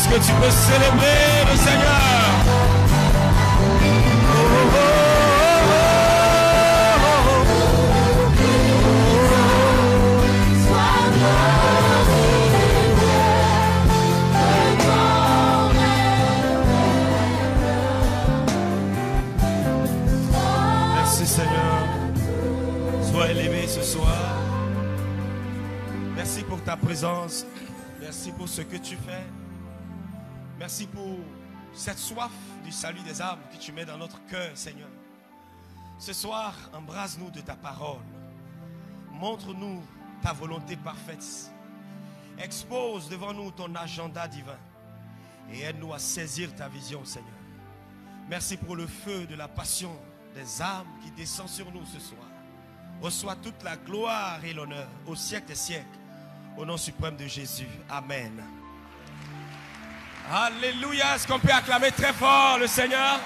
Est-ce que tu peux célébrer le Seigneur? Merci Seigneur. Sois élevé ce soir. Merci pour ta présence. Merci pour ce que tu fais. Merci pour cette soif du salut des âmes que tu mets dans notre cœur, Seigneur. Ce soir, embrasse-nous de ta parole. Montre-nous ta volonté parfaite. Expose devant nous ton agenda divin. Et aide-nous à saisir ta vision, Seigneur. Merci pour le feu de la passion des âmes qui descend sur nous ce soir. Reçois toute la gloire et l'honneur au siècle des siècles. Au nom suprême de Jésus. Amen. Alléluia. Est-ce qu'on peut acclamer très fort le Seigneur?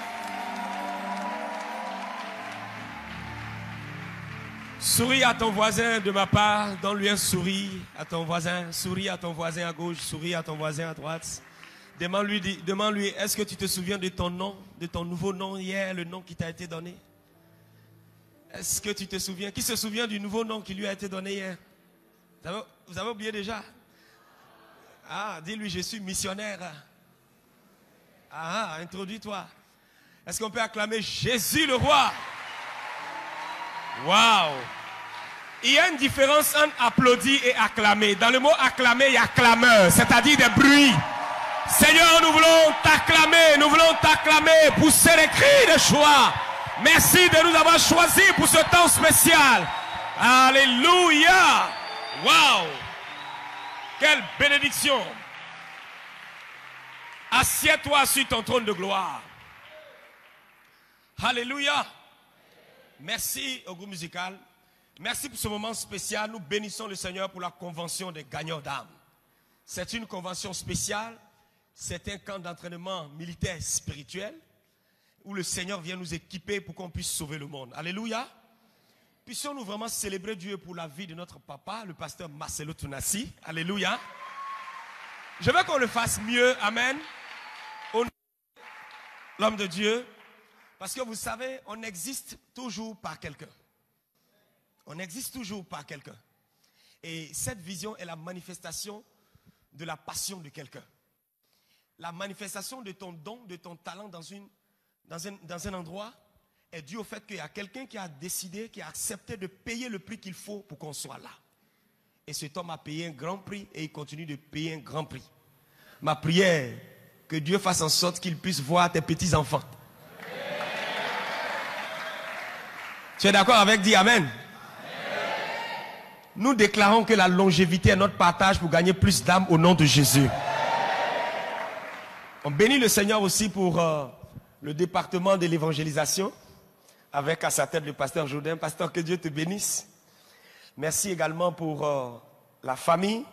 Souris à ton voisin de ma part. Donne-lui un sourire à ton voisin. Souris à ton voisin à gauche. Souris à ton voisin à droite. Demande-lui, est-ce que tu te souviens de ton nom, de ton nouveau nom hier, le nom qui t'a été donné? Est-ce que tu te souviens? Qui se souvient du nouveau nom qui lui a été donné hier? Vous avez oublié déjà? Ah, dis-lui, je suis missionnaire. Ah, introduis-toi. Est-ce qu'on peut acclamer Jésus le roi? Waouh! Il y a une différence entre applaudir et acclamer. Dans le mot acclamer, il y a clameur, c'est-à-dire des bruits. Seigneur, nous voulons t'acclamer, pousser les cris de joie. Merci de nous avoir choisis pour ce temps spécial. Alléluia! Waouh! Quelle bénédiction! Assieds-toi sur ton trône de gloire. Alléluia! Merci au groupe musical. Merci pour ce moment spécial. Nous bénissons le Seigneur pour la convention des gagnants d'âme. C'est une convention spéciale. C'est un camp d'entraînement militaire spirituel où le Seigneur vient nous équiper pour qu'on puisse sauver le monde. Alléluia. Puissions-nous vraiment célébrer Dieu pour la vie de notre papa, le pasteur Marcelo Tunasi. Alléluia. Je veux qu'on le fasse mieux. Amen. L'homme de Dieu. Parce que vous savez, on existe toujours par quelqu'un. On existe toujours par quelqu'un. Et cette vision est la manifestation de la passion de quelqu'un. La manifestation de ton don, de ton talent dans un endroit est due au fait qu'il y a quelqu'un qui a décidé, qui a accepté de payer le prix qu'il faut pour qu'on soit là. Et cet homme a payé un grand prix et il continue de payer un grand prix. Ma prière, que Dieu fasse en sorte qu'il puisse voir tes petits-enfants. Tu es d'accord avec? Dis Amen. Nous déclarons que la longévité est notre partage pour gagner plus d'âmes au nom de Jésus. On bénit le Seigneur aussi pour le département de l'évangélisation avec à sa tête le pasteur Jourdain. Pasteur, que Dieu te bénisse. Merci également pour la famille.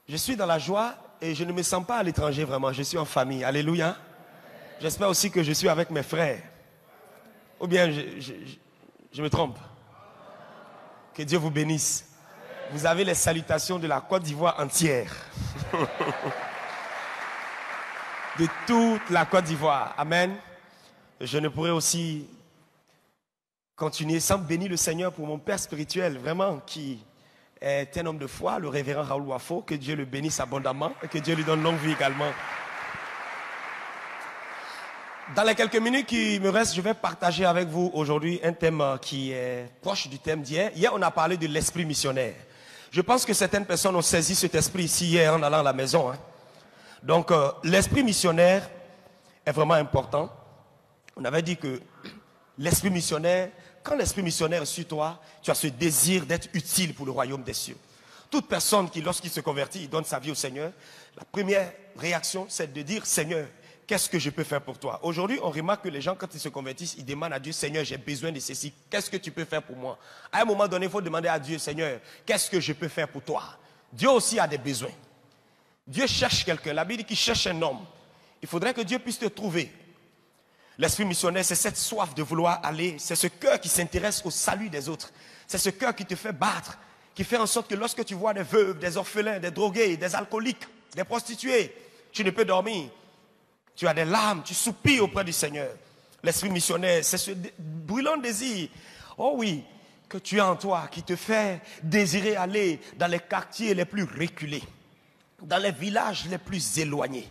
Je suis dans la joie et je ne me sens pas à l'étranger vraiment. Je suis en famille. Alléluia. J'espère aussi que je suis avec mes frères. Ou bien je me trompe. Que Dieu vous bénisse. Vous avez les salutations de la Côte d'Ivoire entière. De toute la Côte d'Ivoire. Amen. Je ne pourrais aussi continuer sans bénir le Seigneur pour mon père spirituel, vraiment, qui est un homme de foi, le révérend Raoul Wafo. Que Dieu le bénisse abondamment et que Dieu lui donne longue vie également. Dans les quelques minutes qui me restent, je vais partager avec vous aujourd'hui un thème qui est proche du thème d'hier. Hier, on a parlé de l'esprit missionnaire. Je pense que certaines personnes ont saisi cet esprit ici hier en allant à la maison. Donc, l'esprit missionnaire est vraiment important. On avait dit que l'esprit missionnaire, quand l'esprit missionnaire est sur toi, tu as ce désir d'être utile pour le royaume des cieux. Toute personne qui, lorsqu'il se convertit, il donne sa vie au Seigneur, la première réaction, c'est de dire, Seigneur, qu'est-ce que je peux faire pour toi? Aujourd'hui, on remarque que les gens, quand ils se convertissent, ils demandent à Dieu, Seigneur, j'ai besoin de ceci. Qu'est-ce que tu peux faire pour moi? À un moment donné, il faut demander à Dieu, Seigneur, qu'est-ce que je peux faire pour toi? Dieu aussi a des besoins. Dieu cherche quelqu'un. La Bible dit qu'il cherche un homme. Il faudrait que Dieu puisse te trouver. L'esprit missionnaire, c'est cette soif de vouloir aller. C'est ce cœur qui s'intéresse au salut des autres. C'est ce cœur qui te fait battre, qui fait en sorte que lorsque tu vois des veuves, des orphelins, des drogués, des alcooliques, des prostituées, Tu ne peux dormir. Tu as des larmes, tu soupires auprès du Seigneur. L'esprit missionnaire, c'est ce brûlant désir, oh oui, que tu as en toi, qui te fait désirer aller dans les quartiers les plus reculés, dans les villages les plus éloignés,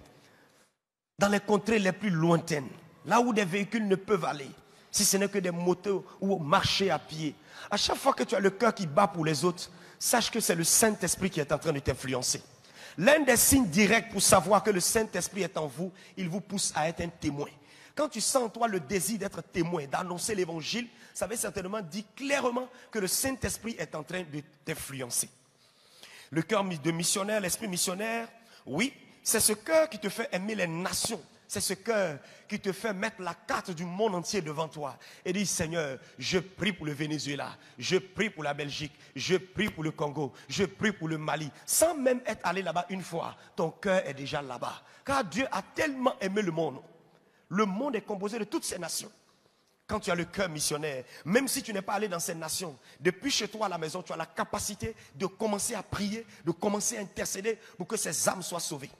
dans les contrées les plus lointaines, là où des véhicules ne peuvent aller, si ce n'est que des motos ou marcher à pied. À chaque fois que tu as le cœur qui bat pour les autres, sache que c'est le Saint-Esprit qui est en train de t'influencer. L'un des signes directs pour savoir que le Saint-Esprit est en vous, il vous pousse à être un témoin. Quand tu sens en toi le désir d'être témoin, d'annoncer l'évangile, ça veut certainement dire clairement que le Saint-Esprit est en train de t'influencer. Le cœur de missionnaire, l'esprit missionnaire, oui, c'est ce cœur qui te fait aimer les nations. C'est ce cœur qui te fait mettre la carte du monde entier devant toi et dire, Seigneur, je prie pour le Venezuela, je prie pour la Belgique, je prie pour le Congo, je prie pour le Mali. Sans même être allé là-bas une fois, ton cœur est déjà là-bas. Car Dieu a tellement aimé le monde. Le monde est composé de toutes ces nations. Quand tu as le cœur missionnaire, même si tu n'es pas allé dans ces nations, depuis chez toi à la maison, tu as la capacité de commencer à prier, de commencer à intercéder pour que ces âmes soient sauvées.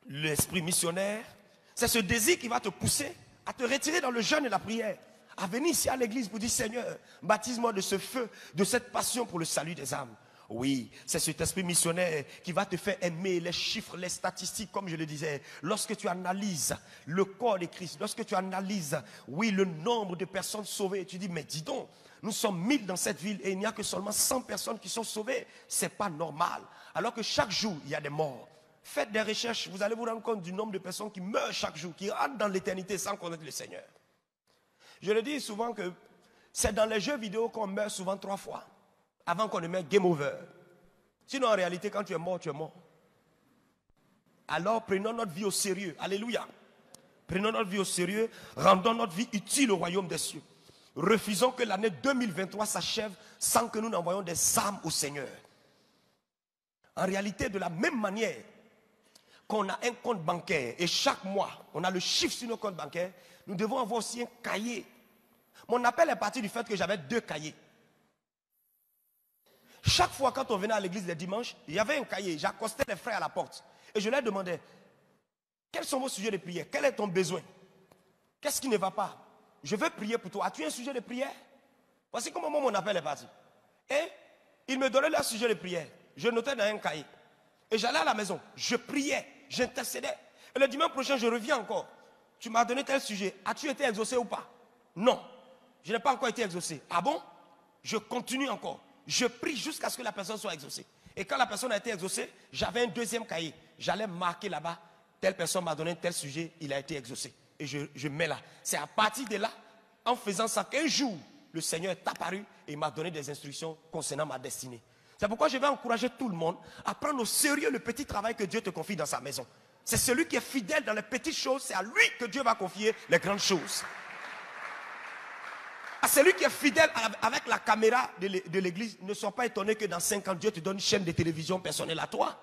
L'esprit missionnaire, c'est ce désir qui va te pousser à te retirer dans le jeûne et la prière, à venir ici à l'église pour dire, Seigneur, baptise-moi de ce feu, de cette passion pour le salut des âmes. Oui, c'est cet esprit missionnaire qui va te faire aimer les chiffres, les statistiques, comme je le disais. Lorsque tu analyses le corps de Christ, lorsque tu analyses, oui, le nombre de personnes sauvées, tu dis, mais dis donc, nous sommes 1000 dans cette ville et il n'y a que seulement 100 personnes qui sont sauvées. Ce n'est pas normal. Alors que chaque jour, il y a des morts. Faites des recherches, vous allez vous rendre compte du nombre de personnes qui meurent chaque jour, qui rentrent dans l'éternité sans connaître le Seigneur. Je le dis souvent que c'est dans les jeux vidéo qu'on meurt souvent 3 fois, avant qu'on ne mette game over. Sinon, en réalité, quand tu es mort, tu es mort. Alors, prenons notre vie au sérieux. Alléluia. Prenons notre vie au sérieux, rendons notre vie utile au royaume des cieux. Refusons que l'année 2023 s'achève sans que nous n'envoyions des âmes au Seigneur. En réalité, de la même manière qu'on a un compte bancaire et chaque mois, on a le chiffre sur nos comptes bancaires, nous devons avoir aussi un cahier. Mon appel est parti du fait que j'avais 2 cahiers. Chaque fois quand on venait à l'église les dimanches, il y avait un cahier. J'accostais les frères à la porte et je leur demandais, quels sont vos sujets de prière? Quel est ton besoin? Qu'est-ce qui ne va pas? Je veux prier pour toi. As-tu un sujet de prière? Voici comment mon appel est parti. Et ils me donnaient leur sujet de prière. Je notais dans un cahier. Et j'allais à la maison. Je priais. J'intercédais. Et le dimanche prochain, je reviens encore. Tu m'as donné tel sujet. As-tu été exaucé ou pas? Non. Je n'ai pas encore été exaucé. Ah bon? Je continue encore. Je prie jusqu'à ce que la personne soit exaucée. Et quand la personne a été exaucée, j'avais un deuxième cahier. J'allais marquer là-bas. Telle personne m'a donné tel sujet. Il a été exaucé. Et je mets là. C'est à partir de là, en faisant ça, qu'un jour, le Seigneur est apparu et il m'a donné des instructions concernant ma destinée. C'est pourquoi je vais encourager tout le monde à prendre au sérieux le petit travail que Dieu te confie dans sa maison. C'est celui qui est fidèle dans les petites choses, c'est à lui que Dieu va confier les grandes choses. À celui qui est fidèle avec la caméra de l'église, ne sois pas étonné que dans 5 ans, Dieu te donne une chaîne de télévision personnelle à toi.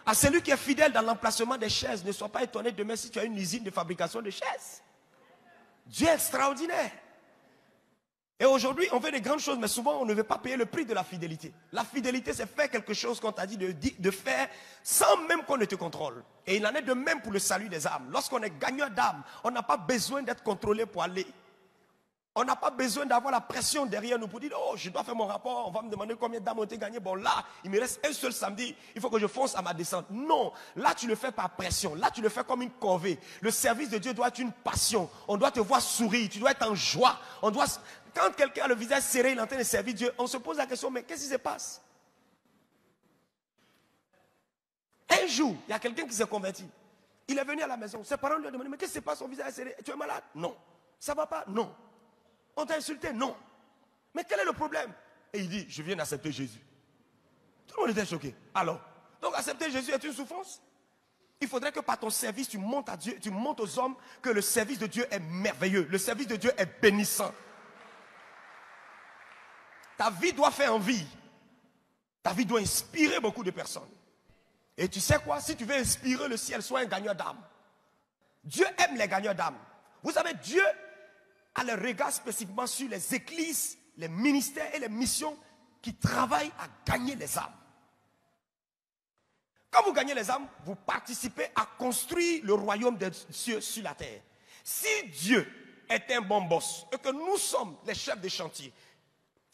À celui qui est fidèle dans l'emplacement des chaises, ne sois pas étonné demain si tu as une usine de fabrication de chaises. Dieu est extraordinaire. Et aujourd'hui, on fait des grandes choses, mais souvent, on ne veut pas payer le prix de la fidélité. La fidélité, c'est faire quelque chose qu'on t'a dit de faire sans même qu'on ne te contrôle. Et il en est de même pour le salut des âmes. Lorsqu'on est gagneur d'âmes, on n'a pas besoin d'être contrôlé pour aller. On n'a pas besoin d'avoir la pression derrière nous pour dire, oh, je dois faire mon rapport, on va me demander combien d'âmes ont été gagnées. Bon, là, il me reste un seul samedi, il faut que je fonce à ma descente. Non, là, tu le fais par pression. Là, tu le fais comme une corvée. Le service de Dieu doit être une passion. On doit te voir sourire, tu dois être en joie. Quand quelqu'un a le visage serré, il est en train de servir Dieu, on se pose la question, mais qu'est-ce qui se passe? Un jour, il y a quelqu'un qui s'est converti. Il est venu à la maison. Ses parents lui ont demandé, mais qu'est-ce qui se passe? Son visage est serré. Tu es malade? Non. Ça ne va pas? Non. On t'a insulté? Non. Mais quel est le problème? Et il dit, je viens d'accepter Jésus. Tout le monde était choqué. Alors, donc accepter Jésus est une souffrance? Il faudrait que par ton service, tu montres à Dieu, tu montres aux hommes que le service de Dieu est merveilleux. Le service de Dieu est bénissant. Ta vie doit faire envie. Ta vie doit inspirer beaucoup de personnes. Et tu sais quoi? Si tu veux inspirer le ciel, sois un gagneur d'âme. Dieu aime les gagneurs d'âme. Vous savez, Dieu a le regard spécifiquement sur les églises, les ministères et les missions qui travaillent à gagner les âmes. Quand vous gagnez les âmes, vous participez à construire le royaume des cieux sur la terre. Si Dieu est un bon boss et que nous sommes les chefs de chantier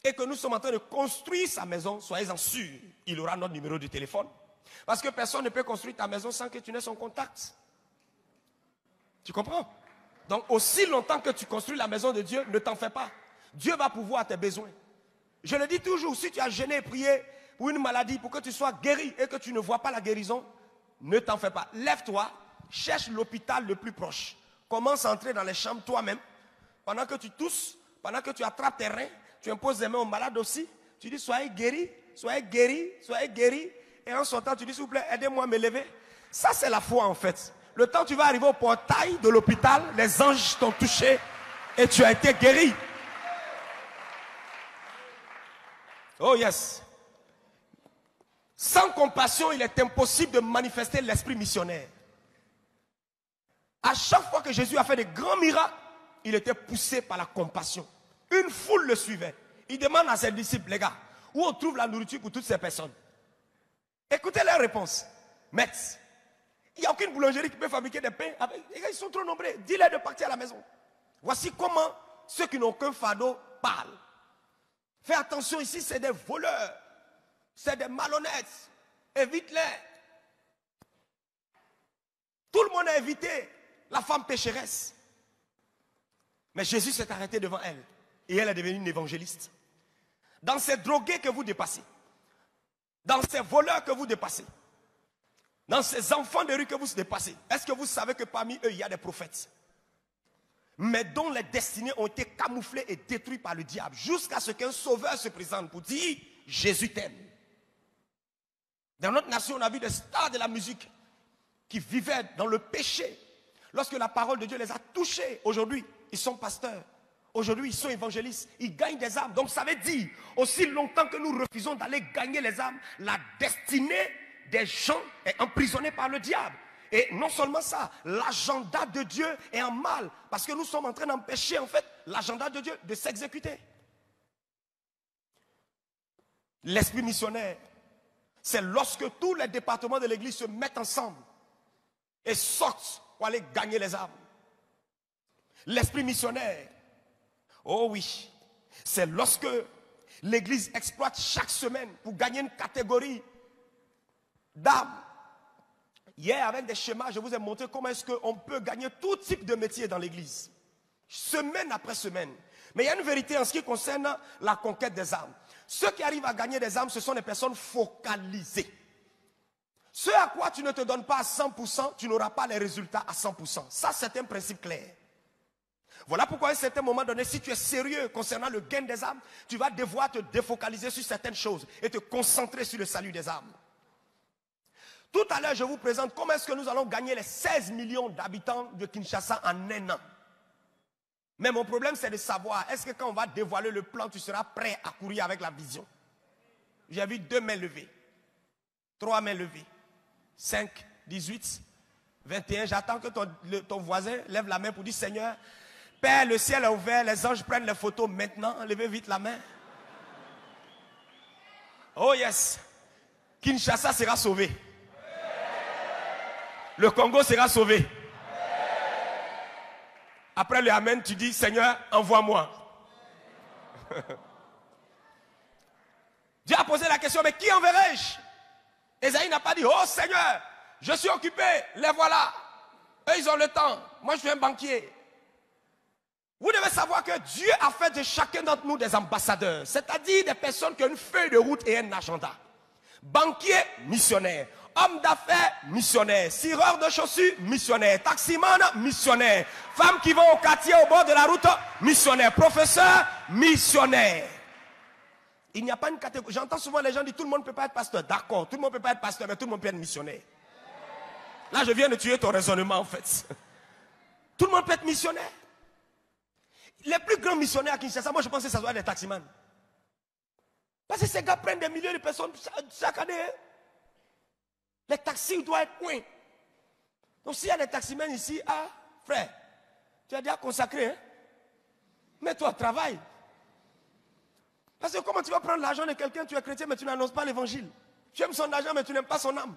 et que nous sommes en train de construire sa maison, soyez-en sûrs, il aura notre numéro de téléphone. Parce que personne ne peut construire ta maison sans que tu n'aies son contact. Tu comprends? Donc aussi longtemps que tu construis la maison de Dieu, ne t'en fais pas. Dieu va pourvoir à tes besoins. Je le dis toujours, si tu as jeûné et prié pour une maladie, pour que tu sois guéri et que tu ne vois pas la guérison, ne t'en fais pas. Lève-toi, cherche l'hôpital le plus proche. Commence à entrer dans les chambres toi-même. Pendant que tu tousses, pendant que tu attrapes tes reins, tu imposes les mains aux malades aussi. Tu dis, soyez guéris, soyez guéris, soyez guéris. Et en sortant, tu dis, s'il vous plaît, aidez-moi à me lever. Ça, c'est la foi en fait. Le temps où tu vas arriver au portail de l'hôpital, les anges t'ont touché et tu as été guéri. Oh yes. Sans compassion, il est impossible de manifester l'esprit missionnaire. À chaque fois que Jésus a fait des grands miracles, il était poussé par la compassion. Une foule le suivait. Il demande à ses disciples, les gars, où on trouve la nourriture pour toutes ces personnes? Écoutez leur réponse. Maître, il n'y a aucune boulangerie qui peut fabriquer des pains. Les gars, ils sont trop nombreux. Dis-leur de partir à la maison. Voici comment ceux qui n'ont qu'un fardeau parlent. Fais attention, ici, c'est des voleurs. C'est des malhonnêtes. Évite-les. Tout le monde a évité la femme pécheresse. Mais Jésus s'est arrêté devant elle. Et elle est devenue une évangéliste. Dans ces drogués que vous dépassez, dans ces voleurs que vous dépassez, dans ces enfants de rue que vous dépassez, est-ce que vous savez que parmi eux, il y a des prophètes, mais dont les destinées ont été camouflées et détruites par le diable, jusqu'à ce qu'un sauveur se présente pour dire, Jésus t'aime. Dans notre nation, on a vu des stars de la musique qui vivaient dans le péché. Lorsque la parole de Dieu les a touchés, aujourd'hui, ils sont pasteurs. Aujourd'hui, ils sont évangélistes. Ils gagnent des âmes. Donc, ça veut dire, aussi longtemps que nous refusons d'aller gagner les âmes, la destinée des gens est emprisonnée par le diable. Et non seulement ça, l'agenda de Dieu est en mal. Parce que nous sommes en train d'empêcher, en fait, l'agenda de Dieu de s'exécuter. L'esprit missionnaire, c'est lorsque tous les départements de l'église se mettent ensemble et sortent pour aller gagner les âmes. L'esprit missionnaire, oh oui, c'est lorsque l'église exploite chaque semaine pour gagner une catégorie d'âmes. Hier, avec des schémas, je vous ai montré comment est-ce qu'on peut gagner tout type de métier dans l'église. Semaine après semaine. Mais il y a une vérité en ce qui concerne la conquête des âmes. Ceux qui arrivent à gagner des âmes, ce sont des personnes focalisées. Ce à quoi tu ne te donnes pas à 100%, tu n'auras pas les résultats à 100%. Ça, c'est un principe clair. Voilà pourquoi à un certain moment donné, si tu es sérieux concernant le gain des âmes, tu vas devoir te défocaliser sur certaines choses et te concentrer sur le salut des âmes. Tout à l'heure, je vous présente comment est-ce que nous allons gagner les 16 millions d'habitants de Kinshasa en un an. Mais mon problème, c'est de savoir, est-ce que quand on va dévoiler le plan, tu seras prêt à courir avec la vision? J'ai vu 2 mains levées, 3 mains levées, 5, 18, 21. J'attends que ton voisin lève la main pour dire, Seigneur, Père, le ciel est ouvert, les anges prennent les photos maintenant. Levez vite la main. Oh yes. Kinshasa sera sauvé. Le Congo sera sauvé. Après le Amen, tu dis, Seigneur, envoie-moi. Dieu a posé la question, mais qui enverrai-je? Esaïe n'a pas dit, oh Seigneur, je suis occupé, les voilà. Eux, ils ont le temps. Moi, je suis un banquier. Vous devez savoir que Dieu a fait de chacun d'entre nous des ambassadeurs, c'est-à-dire des personnes qui ont une feuille de route et un agenda. Banquier, missionnaire. Homme d'affaires, missionnaire. Cireur de chaussures, missionnaire. Taximan, missionnaire. Femmes qui vont au quartier au bord de la route, missionnaire. Professeur, missionnaire. Il n'y a pas une catégorie. J'entends souvent les gens dire tout le monde ne peut pas être pasteur. D'accord, tout le monde ne peut pas être pasteur, mais tout le monde peut être missionnaire. Là, je viens de tuer ton raisonnement en fait. Tout le monde peut être missionnaire. Les plus grands missionnaires à Kinshasa, moi je pense que ça doit être des taximans. Parce que ces gars prennent des milliers de personnes chaque année. Les taxis doivent être coins. Donc s'il y a des taximans ici, ah, frère, tu as déjà consacré, hein? Mets-toi, travaille. Parce que comment tu vas prendre l'argent de quelqu'un, tu es chrétien, mais tu n'annonces pas l'évangile. Tu aimes son argent, mais tu n'aimes pas son âme.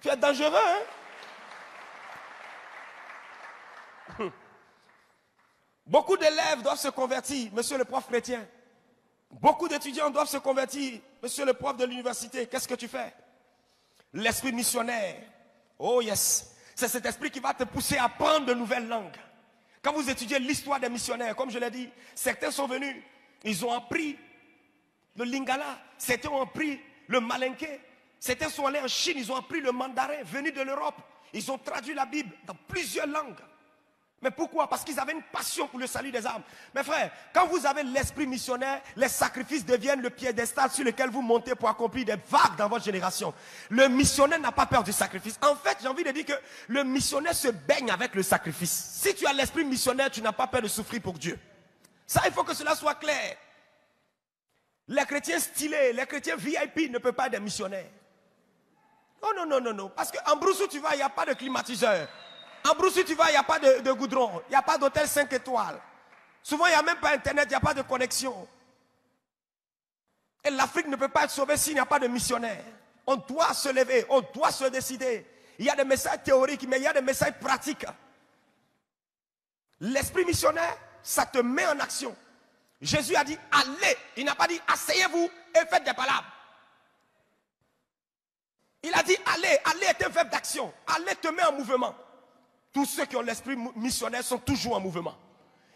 Tu es dangereux, hein? Beaucoup d'élèves doivent se convertir, monsieur le prof chrétien. Beaucoup d'étudiants doivent se convertir, monsieur le prof de l'université. Qu'est-ce que tu fais? L'esprit missionnaire. Oh yes. C'est cet esprit qui va te pousser à apprendre de nouvelles langues. Quand vous étudiez l'histoire des missionnaires, comme je l'ai dit, certains sont venus, ils ont appris le lingala, certains ont appris le malinké, certains sont allés en Chine, ils ont appris le mandarin, venus de l'Europe. Ils ont traduit la Bible dans plusieurs langues. Mais pourquoi? Parce qu'ils avaient une passion pour le salut des âmes. Mes frères, quand vous avez l'esprit missionnaire, les sacrifices deviennent le piédestal sur lequel vous montez pour accomplir des vagues dans votre génération. Le missionnaire n'a pas peur du sacrifice. En fait, j'ai envie de dire que le missionnaire se baigne avec le sacrifice. Si tu as l'esprit missionnaire, tu n'as pas peur de souffrir pour Dieu. Ça, il faut que cela soit clair. Les chrétiens stylés, les chrétiens VIP ne peuvent pas être des missionnaires. Non, non, non, non, non. Parce qu'en Brousse où tu vas, il n'y a pas de climatiseur. En Brousse où tu vas, il n'y a pas de goudron. Il n'y a pas d'hôtel 5 étoiles. Souvent, il n'y a même pas Internet, il n'y a pas de connexion. Et l'Afrique ne peut pas être sauvée s'il n'y a pas de missionnaire. On doit se lever, on doit se décider. Il y a des messages théoriques, mais il y a des messages pratiques. L'esprit missionnaire, ça te met en action. Jésus a dit, allez. Il n'a pas dit, asseyez-vous et faites des palabres. Il a dit, allez, allez est un verbe d'action. Allez te met en mouvement. Tous ceux qui ont l'esprit missionnaire sont toujours en mouvement.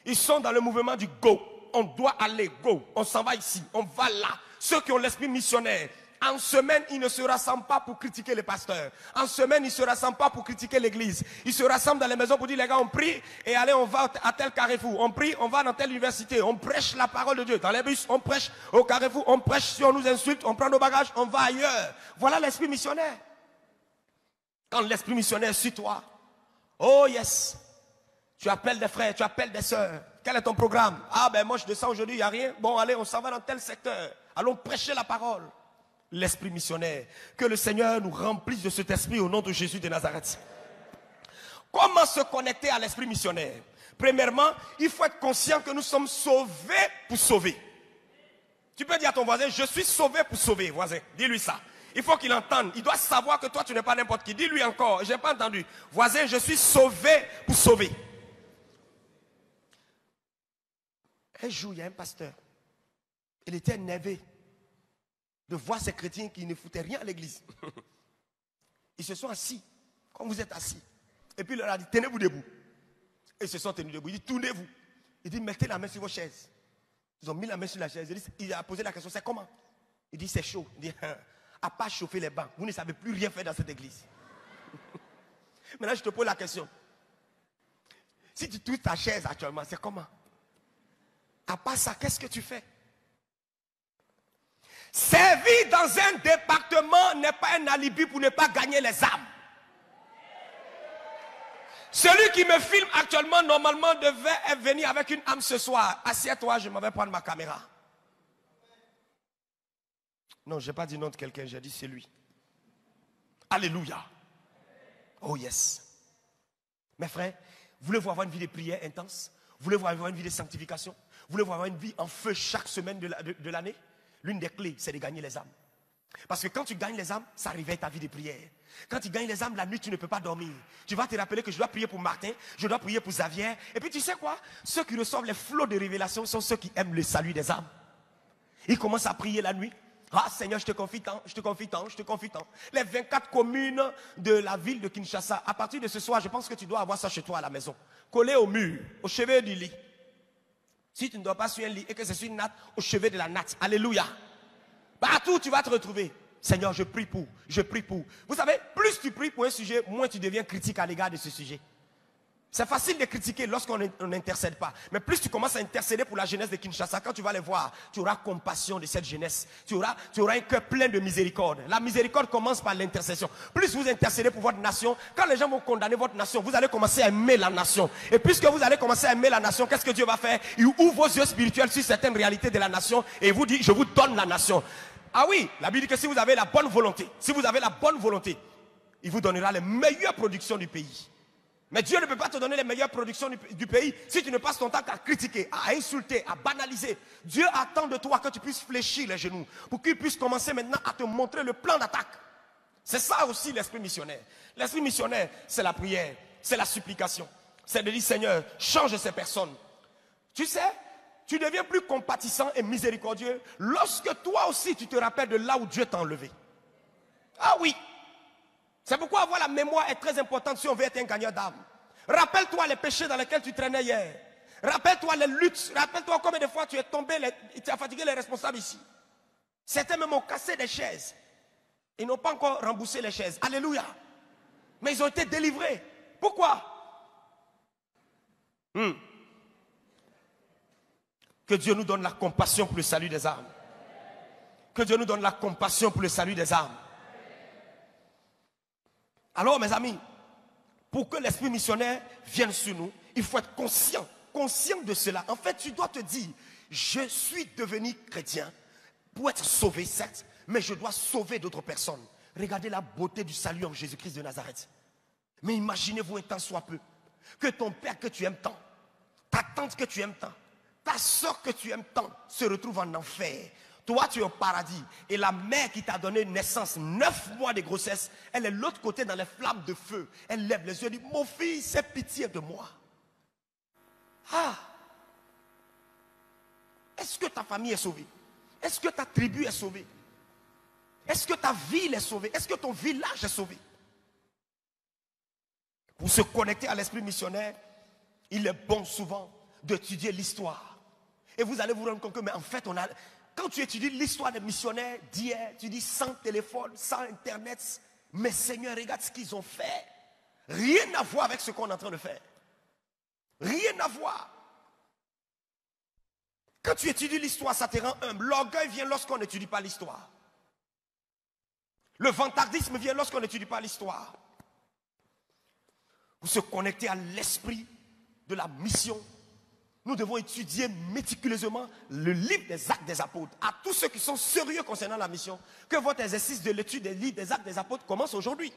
Ils sont dans le mouvement du go. On doit aller, go. On s'en va ici, on va là. Ceux qui ont l'esprit missionnaire, en semaine, ils ne se rassemblent pas pour critiquer les pasteurs. En semaine, ils ne se rassemblent pas pour critiquer l'église. Ils se rassemblent dans les maisons pour dire, les gars, on prie et allez, on va à tel carrefour. On prie, on va dans telle université. On prêche la parole de Dieu. Dans les bus, on prêche au carrefour. On prêche si on nous insulte. On prend nos bagages, on va ailleurs. Voilà l'esprit missionnaire. Quand l'esprit missionnaire suit toi, oh yes, tu appelles des frères, tu appelles des sœurs. Quel est ton programme? Ah ben moi je descends aujourd'hui, il n'y a rien. Bon allez, on s'en va dans tel secteur. Allons prêcher la parole. L'esprit missionnaire. Que le Seigneur nous remplisse de cet esprit au nom de Jésus de Nazareth. Comment se connecter à l'esprit missionnaire? Premièrement, il faut être conscient que nous sommes sauvés pour sauver. Tu peux dire à ton voisin, je suis sauvé pour sauver, voisin. Dis-lui ça. Il faut qu'il entende. Il doit savoir que toi, tu n'es pas n'importe qui. Dis-lui encore. Je n'ai pas entendu. Voisin, je suis sauvé pour sauver. Un jour, il y a un pasteur. Il était énervé de voir ces chrétiens qui ne foutaient rien à l'église. Ils se sont assis, comme vous êtes assis. Et puis il leur a dit, tenez-vous debout. Et ils se sont tenus debout. Il dit, tournez-vous. Il dit, mettez la main sur vos chaises. Ils ont mis la main sur la chaise. Il a posé la question, c'est comment? Il dit, c'est chaud. Il dit, à part chauffer les bancs, vous ne savez plus rien faire dans cette église. Maintenant, je te pose la question. Si tu touches ta chaise actuellement, c'est comment? À part ça, qu'est-ce que tu fais? Servir dans un département n'est pas un alibi pour ne pas gagner les âmes. Celui qui me filme actuellement, normalement, devait venir avec une âme ce soir. Assieds-toi, je m'en vais prendre ma caméra. Non, je n'ai pas dit nom de quelqu'un, j'ai dit c'est lui. Alléluia. Oh yes. Mes frères, voulez-vous avoir une vie de prière intense? Voulez-vous avoir une vie de sanctification? Voulez-vous avoir une vie en feu chaque semaine de l'année? L'une des clés, c'est de gagner les âmes. Parce que quand tu gagnes les âmes, ça réveille ta vie de prière. Quand tu gagnes les âmes, la nuit, tu ne peux pas dormir. Tu vas te rappeler que je dois prier pour Martin, je dois prier pour Xavier. Et puis tu sais quoi? Ceux qui reçoivent les flots de révélation sont ceux qui aiment le salut des âmes. Ils commencent à prier la nuit. Ah Seigneur, je te confie tant, je te confie tant, je te confie tant. Les 24 communes de la ville de Kinshasa, à partir de ce soir, je pense que tu dois avoir ça chez toi à la maison. Collé au mur, au chevet du lit. Si tu ne dors pas sur un lit et que c'est sur une natte, au chevet de la natte. Alléluia. Partout tu vas te retrouver. Seigneur, je prie pour, je prie pour. Vous savez, plus tu pries pour un sujet, moins tu deviens critique à l'égard de ce sujet. C'est facile de critiquer lorsqu'on n'intercède pas. Mais plus tu commences à intercéder pour la jeunesse de Kinshasa, quand tu vas les voir, tu auras compassion de cette jeunesse. Tu auras un cœur plein de miséricorde. La miséricorde commence par l'intercession. Plus vous intercédez pour votre nation, quand les gens vont condamner votre nation, vous allez commencer à aimer la nation. Et puisque vous allez commencer à aimer la nation, qu'est-ce que Dieu va faire? Il ouvre vos yeux spirituels sur certaines réalités de la nation et il vous dit, je vous donne la nation. Ah oui, la Bible dit que si vous avez la bonne volonté, il vous donnera les meilleures productions du pays. Mais Dieu ne peut pas te donner les meilleures productions du pays si tu ne passes ton temps à critiquer, à insulter, à banaliser. Dieu attend de toi que tu puisses fléchir les genoux pour qu'il puisse commencer maintenant à te montrer le plan d'attaque. C'est ça aussi l'esprit missionnaire. L'esprit missionnaire, c'est la prière, c'est la supplication. C'est de dire, Seigneur, change ces personnes. Tu sais, tu deviens plus compatissant et miséricordieux lorsque toi aussi tu te rappelles de là où Dieu t'a enlevé. Ah oui. C'est pourquoi avoir la mémoire est très importante si on veut être un gagnant d'âme. Rappelle-toi les péchés dans lesquels tu traînais hier. Rappelle-toi les luttes. Rappelle-toi combien de fois tu es tombé, tu as fatigué les responsables ici. Certains même ont cassé des chaises. Ils n'ont pas encore remboursé les chaises. Alléluia. Mais ils ont été délivrés. Pourquoi? Que Dieu nous donne la compassion pour le salut des âmes. Que Dieu nous donne la compassion pour le salut des âmes. Alors mes amis, pour que l'esprit missionnaire vienne sur nous, il faut être conscient de cela. En fait, tu dois te dire, je suis devenu chrétien pour être sauvé, certes, mais je dois sauver d'autres personnes. Regardez la beauté du salut en Jésus-Christ de Nazareth. Mais imaginez-vous un temps soit peu, que ton père que tu aimes tant, ta tante que tu aimes tant, ta soeur que tu aimes tant se retrouve en enfer. Toi, tu es au paradis. Et la mère qui t'a donné naissance, 9 mois de grossesse, elle est de l'autre côté dans les flammes de feu. Elle lève les yeux et dit, mon fils, aie pitié de moi. Ah! Est-ce que ta famille est sauvée? Est-ce que ta tribu est sauvée? Est-ce que ta ville est sauvée? Est-ce que ton village est sauvé? Pour se connecter à l'esprit missionnaire, il est bon souvent d'étudier l'histoire. Et vous allez vous rendre compte que, mais en fait, quand tu étudies l'histoire des missionnaires d'hier, tu dis sans téléphone, sans internet, mais Seigneur, regarde ce qu'ils ont fait. Rien à voir avec ce qu'on est en train de faire. Rien à voir. Quand tu étudies l'histoire, ça te rend humble. L'orgueil vient lorsqu'on n'étudie pas l'histoire. Le vantardisme vient lorsqu'on n'étudie pas l'histoire. Pour se connecter à l'esprit de la mission, nous devons étudier méticuleusement le livre des Actes des Apôtres. À tous ceux qui sont sérieux concernant la mission, que votre exercice de l'étude des livres des Actes des Apôtres commence aujourd'hui.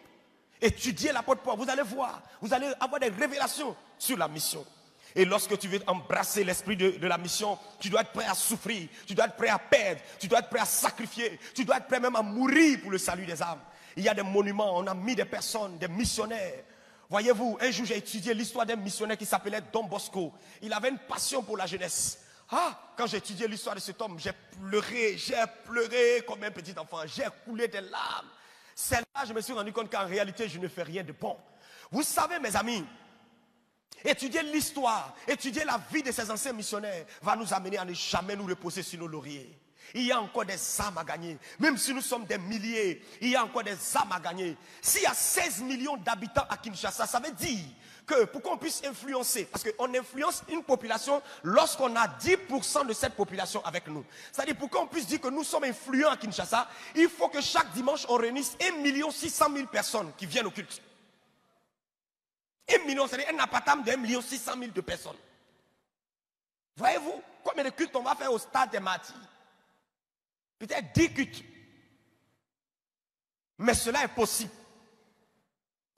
Étudiez l'apôtre Paul, vous allez voir, vous allez avoir des révélations sur la mission. Et lorsque tu veux embrasser l'esprit de la mission, tu dois être prêt à souffrir, tu dois être prêt à perdre, tu dois être prêt à sacrifier, tu dois être prêt même à mourir pour le salut des âmes. Il y a des monuments, on a mis des personnes, des missionnaires. Voyez-vous, un jour j'ai étudié l'histoire d'un missionnaire qui s'appelait Don Bosco. Il avait une passion pour la jeunesse. Ah, quand j'ai étudié l'histoire de cet homme, j'ai pleuré comme un petit enfant, j'ai coulé des larmes. Celle-là, je me suis rendu compte qu'en réalité, je ne fais rien de bon. Vous savez, mes amis, étudier l'histoire, étudier la vie de ces anciens missionnaires va nous amener à ne jamais nous reposer sur nos lauriers. Il y a encore des âmes à gagner. Même si nous sommes des milliers, il y a encore des âmes à gagner. S'il y a 16 millions d'habitants à Kinshasa, ça veut dire que pour qu'on puisse influencer, parce qu'on influence une population lorsqu'on a 10% de cette population avec nous. C'est-à-dire pour qu'on puisse dire que nous sommes influents à Kinshasa, il faut que chaque dimanche on réunisse 1 600 000 personnes qui viennent au culte. 1 million, c'est-à-dire un apatam de 1 600 000 de personnes. Voyez-vous combien de cultes on va faire au stade des martyrs? Peut-être 10 cultes. Mais cela est possible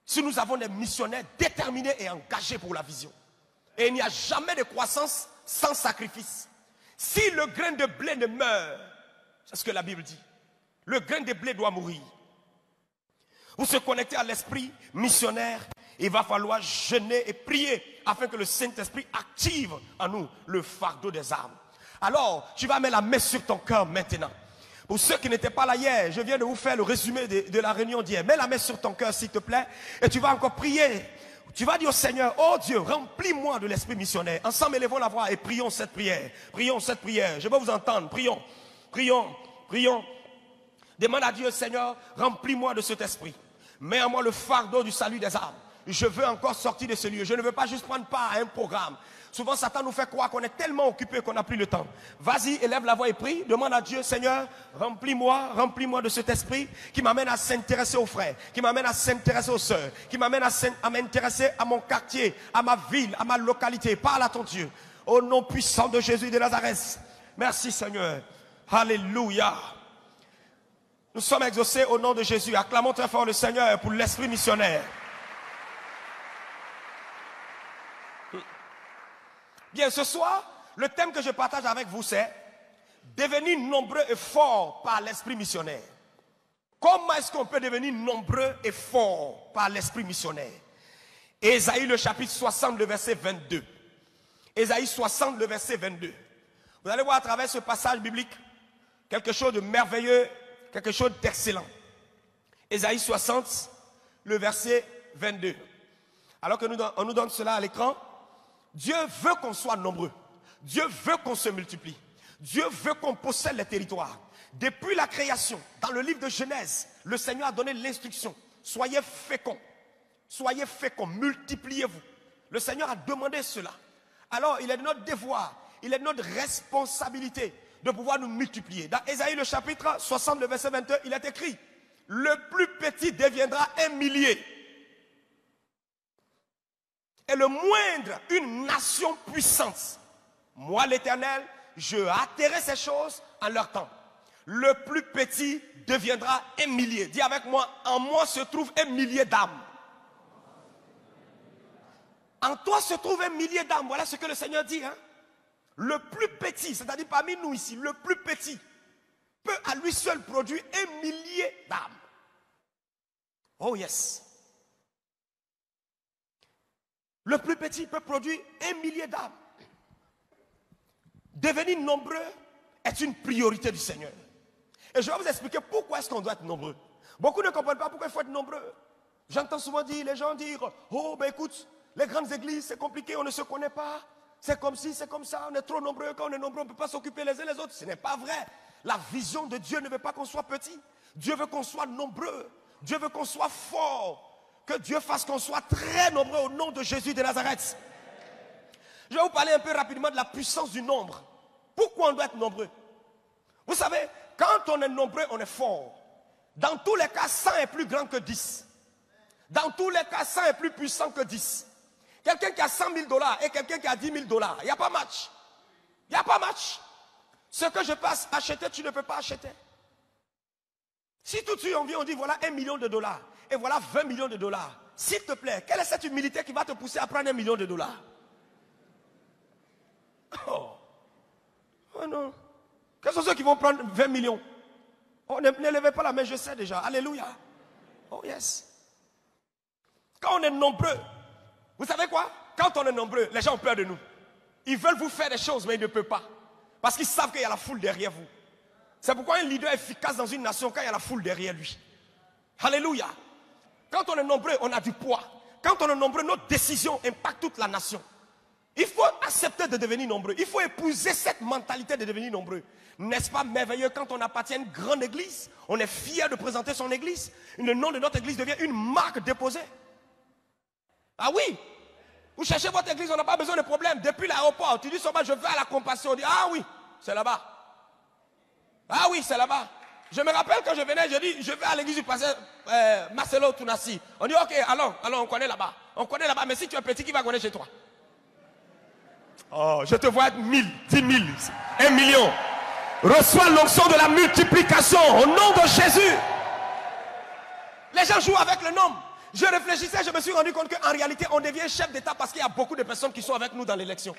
si nous avons des missionnaires déterminés et engagés pour la vision. Et il n'y a jamais de croissance sans sacrifice. Si le grain de blé ne meurt, c'est ce que la Bible dit, le grain de blé doit mourir. Pour se connecter à l'esprit missionnaire, il va falloir jeûner et prier afin que le Saint-Esprit active en nous le fardeau des âmes. Alors, tu vas mettre la main sur ton cœur maintenant. Pour ceux qui n'étaient pas là hier, je viens de vous faire le résumé de la réunion d'hier. Mets la main sur ton cœur, s'il te plaît, et tu vas encore prier. Tu vas dire au Seigneur, oh Dieu, remplis-moi de l'esprit missionnaire. Ensemble, élevons la voix et prions cette prière. Prions cette prière. Je veux vous entendre. Prions, prions, prions. Demande à Dieu, Seigneur, remplis-moi de cet esprit. Mets en moi le fardeau du salut des âmes. Je veux encore sortir de ce lieu. Je ne veux pas juste prendre part à un programme. Souvent, Satan nous fait croire qu'on est tellement occupé qu'on n'a plus le temps. Vas-y, élève la voix et prie. Demande à Dieu, Seigneur, remplis-moi de cet esprit qui m'amène à s'intéresser aux frères, qui m'amène à s'intéresser aux sœurs, qui m'amène à m'intéresser à mon quartier, à ma ville, à ma localité. Parle à ton Dieu. Au nom puissant de Jésus de Nazareth. Merci, Seigneur. Alléluia. Nous sommes exaucés au nom de Jésus. Acclamons très fort le Seigneur pour l'esprit missionnaire. Bien, ce soir, le thème que je partage avec vous, c'est devenir nombreux et forts par l'esprit missionnaire. Comment est-ce qu'on peut devenir nombreux et forts par l'esprit missionnaire? Ésaïe le chapitre 60, le verset 22. Ésaïe 60, le verset 22. Vous allez voir à travers ce passage biblique quelque chose de merveilleux, quelque chose d'excellent. Ésaïe 60, le verset 22. Alors que on nous donne cela à l'écran, Dieu veut qu'on soit nombreux. Dieu veut qu'on se multiplie. Dieu veut qu'on possède les territoires. Depuis la création, dans le livre de Genèse, le Seigneur a donné l'instruction. Soyez féconds, multipliez-vous. Le Seigneur a demandé cela. Alors, il est de notre devoir, il est de notre responsabilité de pouvoir nous multiplier. Dans Ésaïe le chapitre 60, le verset 22, il est écrit, le plus petit deviendra un millier. Et le moindre, une nation puissante. Moi, l'Éternel, je hâterai ces choses en leur temps. Le plus petit deviendra un millier. Dis avec moi, en moi se trouve un millier d'âmes. En toi se trouve un millier d'âmes. Voilà ce que le Seigneur dit. Hein? Le plus petit, c'est-à-dire parmi nous ici, le plus petit peut à lui seul produire un millier d'âmes. Oh yes. Le plus petit peut produire un millier d'âmes. Devenir nombreux est une priorité du Seigneur. Et je vais vous expliquer pourquoi est-ce qu'on doit être nombreux. Beaucoup ne comprennent pas pourquoi il faut être nombreux. J'entends souvent dire, les gens dire, oh ben écoute, les grandes églises c'est compliqué, on ne se connaît pas. C'est comme ci, c'est comme ça, on est trop nombreux. Quand on est nombreux, on ne peut pas s'occuper les uns les autres. Ce n'est pas vrai. La vision de Dieu ne veut pas qu'on soit petit. Dieu veut qu'on soit nombreux. Dieu veut qu'on soit fort. Que Dieu fasse qu'on soit très nombreux au nom de Jésus de Nazareth. Je vais vous parler un peu rapidement de la puissance du nombre. Pourquoi on doit être nombreux? Vous savez, quand on est nombreux, on est fort. Dans tous les cas, 100 est plus grand que 10. Dans tous les cas, 100 est plus puissant que 10. Quelqu'un qui a 100 000 $ et quelqu'un qui a 10 000 $, il n'y a pas match. Il n'y a pas match. Ce que je peux acheter, tu ne peux pas acheter. Si tout de suite on vient, on dit voilà 1 million de $. Et voilà 20 millions de $. S'il te plaît, quelle est cette humilité qui va te pousser à prendre 1 million de $? Oh non. Quels sont ceux qui vont prendre 20 millions? Oh, ne levez pas la main, je sais déjà. Alléluia. Oh yes. Quand on est nombreux, vous savez quoi? Quand on est nombreux, les gens ont peur de nous. Ils veulent vous faire des choses, mais ils ne peuvent pas. Parce qu'ils savent qu'il y a la foule derrière vous. C'est pourquoi un leader efficace dans une nation, quand il y a la foule derrière lui. Alléluia. Quand on est nombreux, on a du poids. Quand on est nombreux, notre décision impacte toute la nation. Il faut accepter de devenir nombreux. Il faut épouser cette mentalité de devenir nombreux. N'est-ce pas merveilleux quand on appartient à une grande église? On est fier de présenter son église. Le nom de notre église devient une marque déposée. Ah oui. Vous cherchez votre église, on n'a pas besoin de problème. Depuis l'aéroport, tu dis seulement je vais à la compassion. On dit ah oui, c'est là-bas. Ah oui, c'est là-bas. Je me rappelle quand je venais, je dis je vais à l'église du pasteur Marcelo Tounassi. On dit ok, allons, on connaît là-bas. On connaît là-bas, mais si tu es petit, qui va connaître chez toi? Oh, je te vois être 1000, 10 000, 1 million. Reçois l'onction de la multiplication au nom de Jésus. Les gens jouent avec le nombre. Je réfléchissais, je me suis rendu compte qu'en réalité, on devient chef d'État parce qu'il y a beaucoup de personnes qui sont avec nous dans l'élection.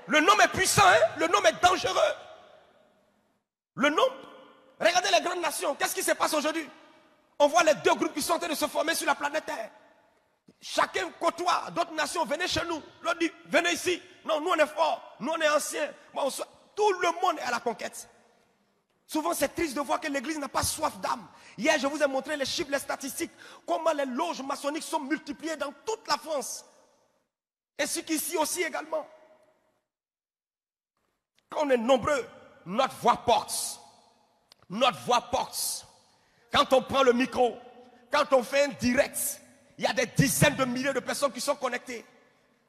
Le nombre est puissant, hein? Le nombre est dangereux. Le nombre. Regardez les grandes nations. Qu'est-ce qui se passe aujourd'hui? On voit les deux groupes qui sont en train de se former sur la planète Terre. Chacun côtoie d'autres nations. Venez chez nous. L'autre dit, venez ici. Non, nous on est forts. Nous on est anciens. Bon, tout le monde est à la conquête. Souvent c'est triste de voir que l'église n'a pas soif d'âme. Hier je vous ai montré les chiffres, les statistiques. Comment les loges maçonniques sont multipliées dans toute la France. Ainsi qu'ici aussi également. Quand on est nombreux, notre voix porte. Notre voix porte. Quand on prend le micro, quand on fait un direct, il y a des dizaines de milliers de personnes qui sont connectées.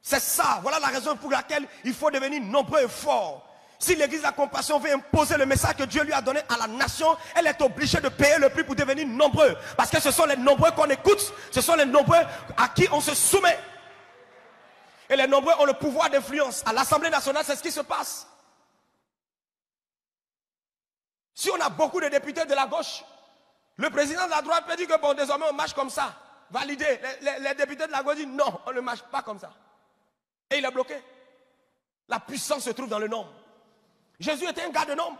C'est ça, voilà la raison pour laquelle il faut devenir nombreux et forts. Si l'église de la compassion veut imposer le message que Dieu lui a donné à la nation, elle est obligée de payer le prix pour devenir nombreux. Parce que ce sont les nombreux qu'on écoute, ce sont les nombreux à qui on se soumet. Et les nombreux ont le pouvoir d'influence. À l'Assemblée nationale, c'est ce qui se passe. Si on a beaucoup de députés de la gauche, le président de la droite peut dire que bon, désormais on marche comme ça. Validé. Les députés de la gauche disent non, on ne marche pas comme ça. Et il est bloqué. La puissance se trouve dans le nombre. Jésus était un gars de nombre.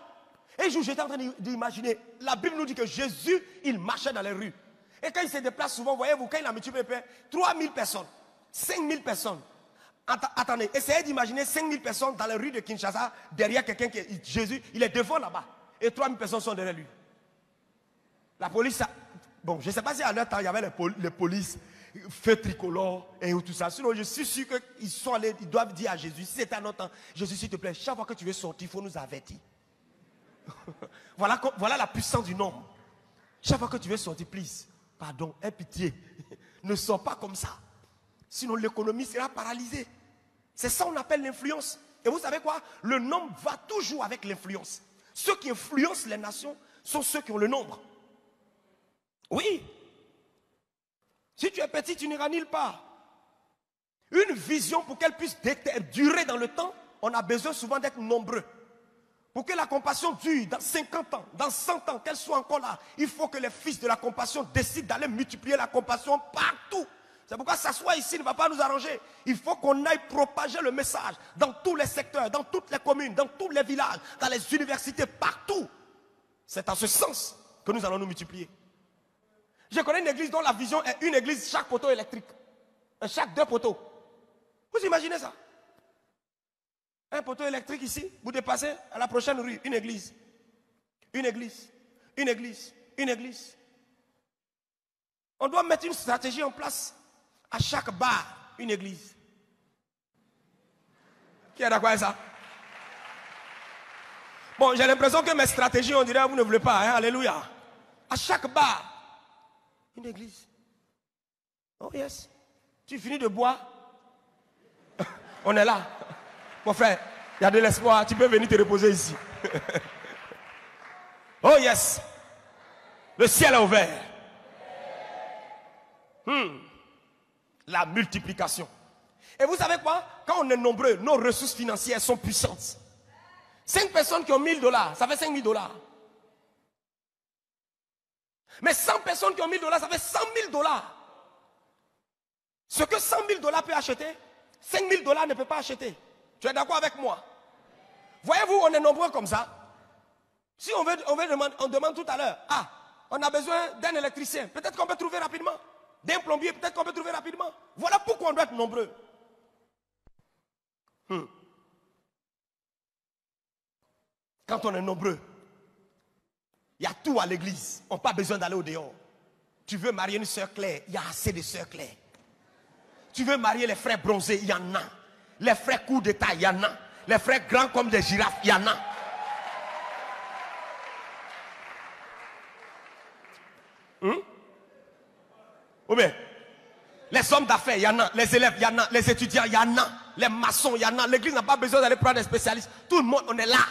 Et j'étais en train d'imaginer, la Bible nous dit que Jésus, il marchait dans les rues. Et quand il se déplace souvent, voyez-vous, quand il a multiplié 3000 personnes, 5000 personnes. Attendez, essayez d'imaginer 5000 personnes dans les rues de Kinshasa, derrière quelqu'un qui est Jésus, il est devant là-bas. Et 3000 personnes sont derrière lui. La police, bon, je ne sais pas si à leur temps, il y avait les polices, feu tricolore et tout ça. Sinon, je suis sûr qu'ils sont allés, ils doivent dire à Jésus, si c'était à notre temps, Jésus, s'il te plaît, chaque fois que tu veux sortir, il faut nous avertir. Voilà la puissance du nombre. Chaque fois que tu veux sortir, please, pardon, aie pitié. Ne sors pas comme ça. Sinon, l'économie sera paralysée. C'est ça qu'on appelle l'influence. Et vous savez quoi? Le nombre va toujours avec l'influence. Ceux qui influencent les nations sont ceux qui ont le nombre. Oui. Si tu es petit, tu n'iras nulle part. Une vision, pour qu'elle puisse durer dans le temps, on a besoin souvent d'être nombreux. Pour que la compassion dure dans 50 ans, dans 100 ans, qu'elle soit encore là, il faut que les fils de la compassion décident d'aller multiplier la compassion partout. C'est pourquoi s'asseoir ici ne va pas nous arranger. Il faut qu'on aille propager le message dans tous les secteurs, dans toutes les communes, dans tous les villages, dans les universités, partout. C'est en ce sens que nous allons nous multiplier. Je connais une église dont la vision est une église chaque poteau électrique. Chaque 2 poteaux. Vous imaginez ça? Un poteau électrique ici, vous dépassez à la prochaine rue, une église. Une église. Une église. Une église. On doit mettre une stratégie en place. À chaque bar, une église. Qui est d'accord avec ça? Bon, j'ai l'impression que mes stratégies, on dirait, vous ne voulez pas, hein? Alléluia. À chaque bar, une église. Oh yes. Tu finis de boire. On est là. Mon frère, il y a de l'espoir. Tu peux venir te reposer ici. Oh yes. Le ciel est ouvert. La multiplication. Et vous savez quoi? Quand on est nombreux, nos ressources financières sont puissantes. 5 personnes qui ont $1000, ça fait $5000. Mais 100 personnes qui ont $1000, ça fait $100 000. Ce que $100 000 peut acheter, $5000 ne peut pas acheter. Tu es d'accord avec moi? Voyez-vous, on est nombreux comme ça. Si on demande tout à l'heure, on a besoin d'un électricien, peut-être qu'on peut trouver rapidement. D'un plombier, peut-être qu'on peut trouver rapidement. Voilà pourquoi on doit être nombreux. Quand on est nombreux, il y a tout à l'église. On n'a pas besoin d'aller au dehors. Tu veux marier une sœur claire, il y a assez de sœurs claires. Tu veux marier les frères bronzés, il y en a. Les frères coups de taille, il y en a. Les frères grands comme des girafes, il y en a. Ou bien, les hommes d'affaires, il y en a. Les élèves, il y en a. Les étudiants, il y en a. Les maçons, il y en a. L'église n'a pas besoin d'aller prendre des spécialistes. Tout le monde, on est là.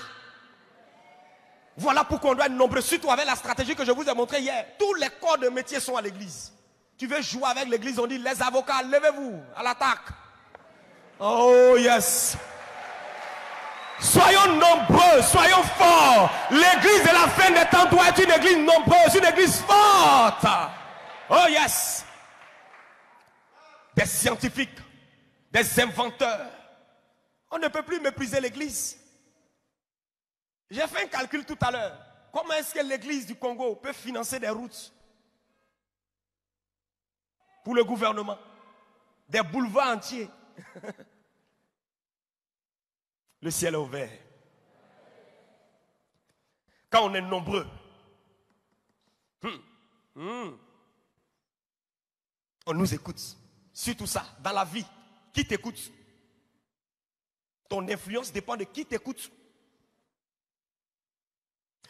Voilà pourquoi on doit être nombreux. Surtout avec la stratégie que je vous ai montrée hier. Tous les corps de métier sont à l'église. Tu veux jouer avec l'église, on dit les avocats, levez-vous à l'attaque. Oh yes. Soyons nombreux, soyons forts. L'église de la fin des temps doit être une église nombreuse, une église forte. Oh yes. Des scientifiques, des inventeurs. On ne peut plus mépriser l'église. J'ai fait un calcul tout à l'heure. Comment est-ce que l'église du Congo peut financer des routes pour le gouvernement? Des boulevards entiers. Le ciel est ouvert. Quand on est nombreux, on nous écoute. Surtout ça, dans la vie, qui t'écoute? Ton influence dépend de qui t'écoute.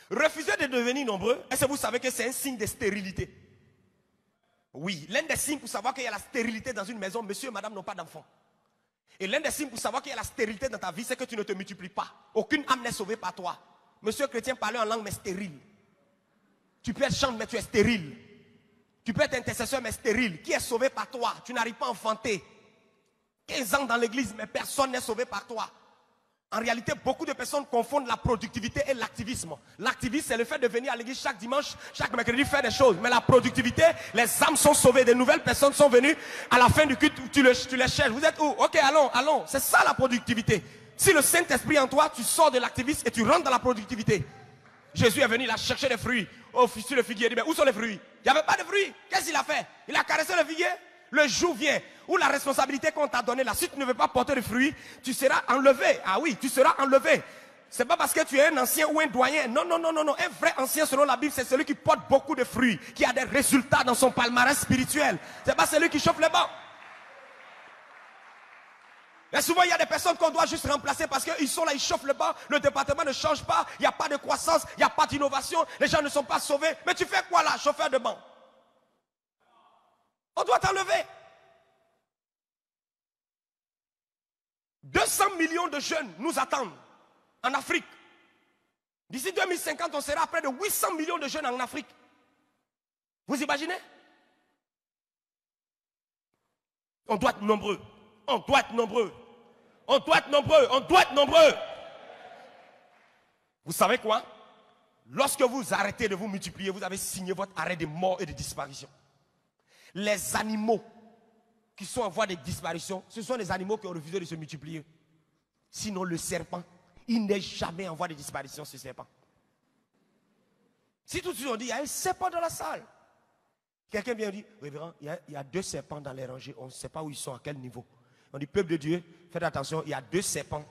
Refuser de devenir nombreux, est-ce que vous savez que c'est un signe de stérilité? Oui, l'un des signes pour savoir qu'il y a la stérilité dans une maison, monsieur et madame n'ont pas d'enfants. Et l'un des signes pour savoir qu'il y a la stérilité dans ta vie, c'est que tu ne te multiplies pas. Aucune âme n'est sauvée par toi. Monsieur chrétien parlait en langue mais stérile. Tu peux être chante mais tu es stérile. Tu peux être intercesseur mais stérile. Qui est sauvé par toi? Tu n'arrives pas à enfanter. 15 ans dans l'église mais personne n'est sauvé par toi. En réalité, beaucoup de personnes confondent la productivité et l'activisme. L'activisme, c'est le fait de venir à l'église chaque dimanche, chaque mercredi, faire des choses. Mais la productivité, les âmes sont sauvées. Des nouvelles personnes sont venues. À la fin du culte, tu les cherches. Vous êtes où? Ok, allons, allons. C'est ça la productivité. Si le Saint-Esprit est en toi, tu sors de l'activisme et tu rentres dans la productivité. Jésus est venu, il a cherché des fruits sur le figuier. Il dit, mais où sont les fruits? Il n'y avait pas de fruits. Qu'est-ce qu'il a fait? Il a caressé le figuier. Le jour vient où la responsabilité qu'on t'a donnée là, si tu ne veux pas porter de fruits, tu seras enlevé. Ah oui, tu seras enlevé. C'est pas parce que tu es un ancien ou un doyen. Non, non, non, non, non. Un vrai ancien selon la Bible, c'est celui qui porte beaucoup de fruits, qui a des résultats dans son palmarès spirituel. C'est pas celui qui chauffe les bancs. Et souvent, il y a des personnes qu'on doit juste remplacer parce qu'ils sont là, ils chauffent le banc, le département ne change pas, il n'y a pas de croissance, il n'y a pas d'innovation, les gens ne sont pas sauvés. Mais tu fais quoi là, chauffeur de banc? On doit t'enlever. 200 millions de jeunes nous attendent en Afrique. D'ici 2050, on sera à près de 800 millions de jeunes en Afrique. Vous imaginez? On doit être nombreux. On doit être nombreux. On doit être nombreux. On doit être nombreux. Vous savez quoi? Lorsque vous arrêtez de vous multiplier, vous avez signé votre arrêt de mort et de disparition. Les animaux qui sont en voie de disparition, ce sont les animaux qui ont refusé de se multiplier. Sinon, le serpent, il n'est jamais en voie de disparition, ce serpent. Si tout de suite on dit, il y a un serpent dans la salle. Quelqu'un vient dire, révérend, il y a 2 serpents dans les rangées, on ne sait pas où ils sont, à quel niveau. On dit, peuple de Dieu, faites attention, il y a 2 serpents.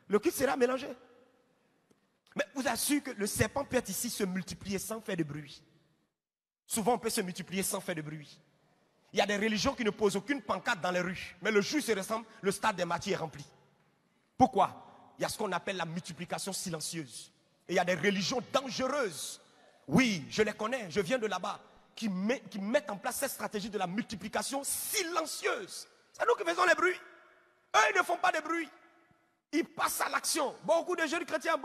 Le culte sera mélangé. Mais vous assure que le serpent peut être ici se multiplier sans faire de bruit. Souvent, on peut se multiplier sans faire de bruit. Il y a des religions qui ne posent aucune pancarte dans les rues. Mais le jour où se ressemble, le stade des martyrs est rempli. Pourquoi? Il y a ce qu'on appelle la multiplication silencieuse. Et il y a des religions dangereuses. Oui, je les connais, je viens de là-bas. Qui mettent en place cette stratégie de la multiplication silencieuse. C'est nous qui faisons les bruits. Eux, ils ne font pas de bruit. Ils passent à l'action. Beaucoup de jeunes chrétiens,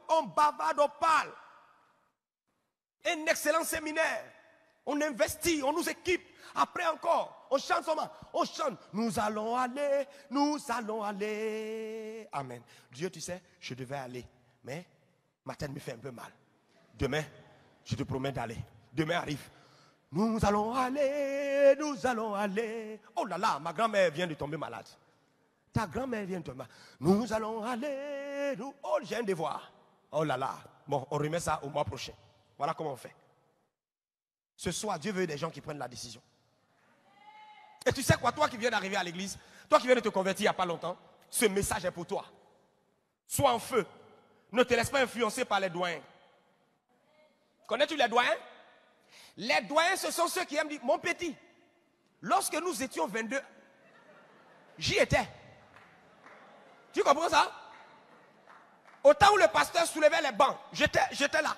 on bavarde, on parle. Un excellent séminaire. On investit, on nous équipe. Après encore, on chante seulement. On chante. Nous allons aller, nous allons aller. Amen. Dieu, tu sais, je devais aller. Mais ma tête me fait un peu mal. Demain, je te promets d'aller. Demain arrive. Nous allons aller, nous allons aller. Oh là là, ma grand-mère vient de tomber malade. Ta grand-mère vient de tomber malade. Nous allons aller. Oh, j'ai un devoir. Oh là là. Bon, on remet ça au mois prochain. Voilà comment on fait. Ce soir, Dieu veut des gens qui prennent la décision. Et tu sais quoi, toi qui viens d'arriver à l'église, toi qui viens de te convertir il n'y a pas longtemps, ce message est pour toi. Sois en feu. Ne te laisse pas influencer par les doyens. Connais-tu les doyens? Les doyens, ce sont ceux qui aiment dire, mon petit, lorsque nous étions 22, j'y étais. Tu comprends ça? Au temps où le pasteur soulevait les bancs, j'étais là.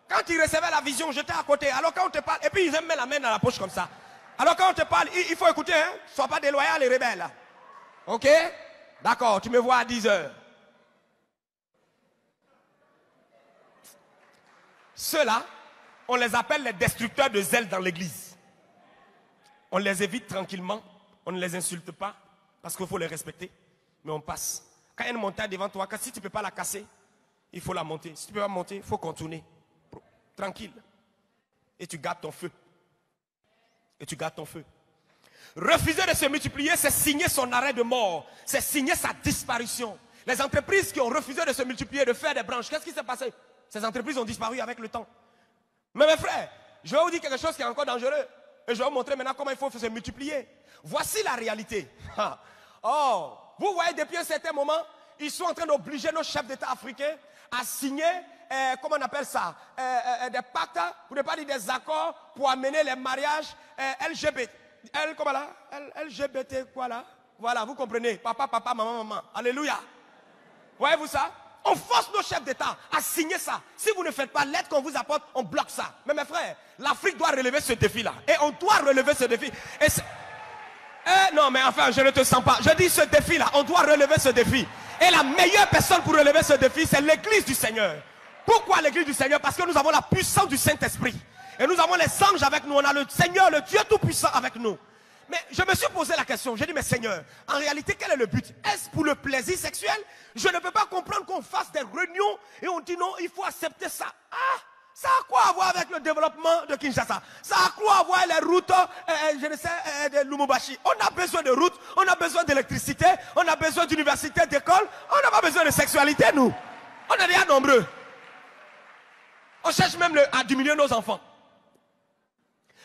Quand il recevait la vision, j'étais à côté. Alors quand on te parle, et puis ils aiment mettre la main dans la poche comme ça. Alors quand on te parle, il faut écouter, hein? Sois pas déloyal et rebelle. Ok? D'accord, tu me vois à 10 heures. Ceux-là, on les appelle les destructeurs de zèle dans l'église. On les évite tranquillement, on ne les insulte pas, parce qu'il faut les respecter, mais on passe. Quand il y a une montagne devant toi, si tu ne peux pas la casser, il faut la monter. Si tu ne peux pas monter, il faut contourner. Tranquille. Et tu gardes ton feu. Et tu gardes ton feu. Refuser de se multiplier, c'est signer son arrêt de mort. C'est signer sa disparition. Les entreprises qui ont refusé de se multiplier, de faire des branches, qu'est-ce qui s'est passé? Ces entreprises ont disparu avec le temps. Mais mes frères, je vais vous dire quelque chose qui est encore dangereux. Et je vais vous montrer maintenant comment il faut se multiplier. Voici la réalité. Oh, vous voyez depuis un certain moment, ils sont en train d'obliger nos chefs d'État africains à signer, comment on appelle ça, des pactes, pour ne pas dire des accords, pour amener les mariages LGBT. Comment là? LGBT quoi là? Voilà, vous comprenez. Papa, papa, maman, maman. Alléluia. Voyez-vous ça? On force nos chefs d'État à signer ça. Si vous ne faites pas l'aide qu'on vous apporte, on bloque ça. Mais mes frères, l'Afrique doit relever ce défi-là. Et on doit relever ce défi. Non, mais enfin, je ne te sens pas. Je dis ce défi-là, on doit relever ce défi. Et la meilleure personne pour relever ce défi, c'est l'église du Seigneur. Pourquoi l'église du Seigneur? Parce que nous avons la puissance du Saint-Esprit. Et nous avons les anges avec nous. On a le Seigneur, le Dieu Tout-Puissant avec nous. Mais je me suis posé la question, j'ai dit, mais Seigneur, en réalité, quel est le but? Est-ce pour le plaisir sexuel? Je ne peux pas comprendre qu'on fasse des réunions et on dit non, il faut accepter ça. Ah, ça a quoi à voir avec le développement de Kinshasa? Ça a quoi à voir avec les routes, je ne sais, de Lumumbashi? On a besoin de routes, on a besoin d'électricité, on a besoin d'universités, d'écoles, on n'a pas besoin de sexualité, nous. On est déjà nombreux. On cherche même à diminuer nos enfants.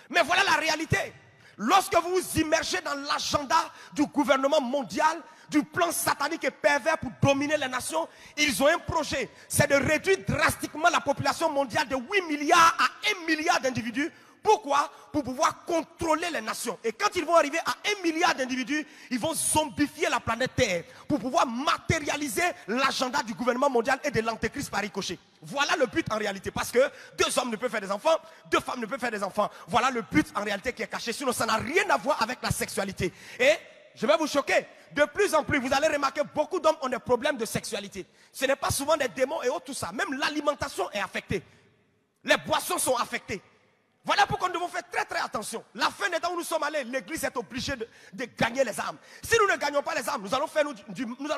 Mais voilà la réalité. Lorsque vous vous immergez dans l'agenda du gouvernement mondial, du plan satanique et pervers pour dominer les nations, ils ont un projet. C'est de réduire drastiquement la population mondiale de 8 milliards à 1 milliard d'individus. Pourquoi? Pour pouvoir contrôler les nations. Et quand ils vont arriver à 1 milliard d'individus, ils vont zombifier la planète Terre pour pouvoir matérialiser l'agenda du gouvernement mondial et de l'antéchrist par ricochet. Voilà le but en réalité. Parce que 2 hommes ne peuvent faire des enfants, 2 femmes ne peuvent faire des enfants. Voilà le but en réalité qui est caché. Sinon, ça n'a rien à voir avec la sexualité. Et je vais vous choquer. De plus en plus, vous allez remarquer, beaucoup d'hommes ont des problèmes de sexualité. Ce n'est pas souvent des démons et autres, tout ça. Même l'alimentation est affectée. Les boissons sont affectées. Voilà pourquoi nous devons faire très très attention. La fin des temps où nous sommes allés, l'église est obligée de gagner les âmes. Si nous ne gagnons pas les âmes, nous allons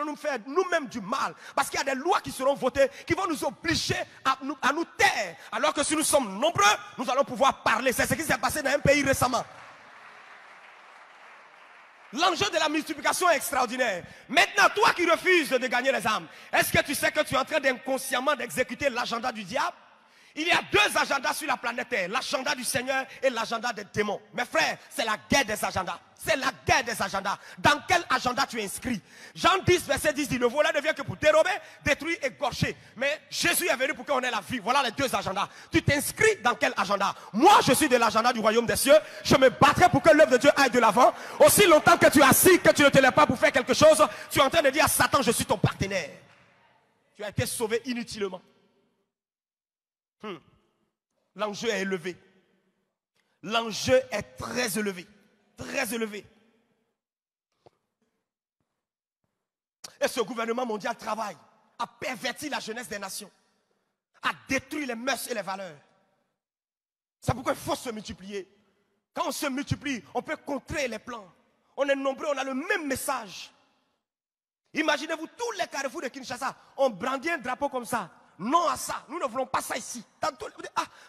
nous faire nous-mêmes du mal. Parce qu'il y a des lois qui seront votées, qui vont nous obliger à nous taire. Alors que si nous sommes nombreux, nous allons pouvoir parler. C'est ce qui s'est passé dans un pays récemment. L'enjeu de la multiplication est extraordinaire. Maintenant, toi qui refuses de gagner les âmes, est-ce que tu sais que tu es en train d'inconsciemment d'exécuter l'agenda du diable? Il y a 2 agendas sur la planète Terre, l'agenda du Seigneur et l'agenda des démons. Mes frères, c'est la guerre des agendas. C'est la guerre des agendas. Dans quel agenda tu es inscrit? Jean 10, verset 10 dit, le voleur ne vient que pour dérober, détruire et gâcher. Mais Jésus est venu pour qu'on ait la vie. Voilà les 2 agendas. Tu t'inscris dans quel agenda? Moi, je suis de l'agenda du royaume des cieux. Je me battrai pour que l'œuvre de Dieu aille de l'avant. Aussi longtemps que tu es assis, que tu ne te lèves pas pour faire quelque chose, tu es en train de dire à Satan, je suis ton partenaire. Tu as été sauvé inutilement. L'enjeu est élevé. L'enjeu est très élevé. Très élevé. Et ce gouvernement mondial travaille à pervertir la jeunesse des nations, à détruire les mœurs et les valeurs. C'est pourquoi il faut se multiplier. Quand on se multiplie, on peut contrer les plans. On est nombreux, on a le même message. Imaginez-vous tous les carrefours de Kinshasa, on brandit un drapeau comme ça. Non à ça, nous ne voulons pas ça ici.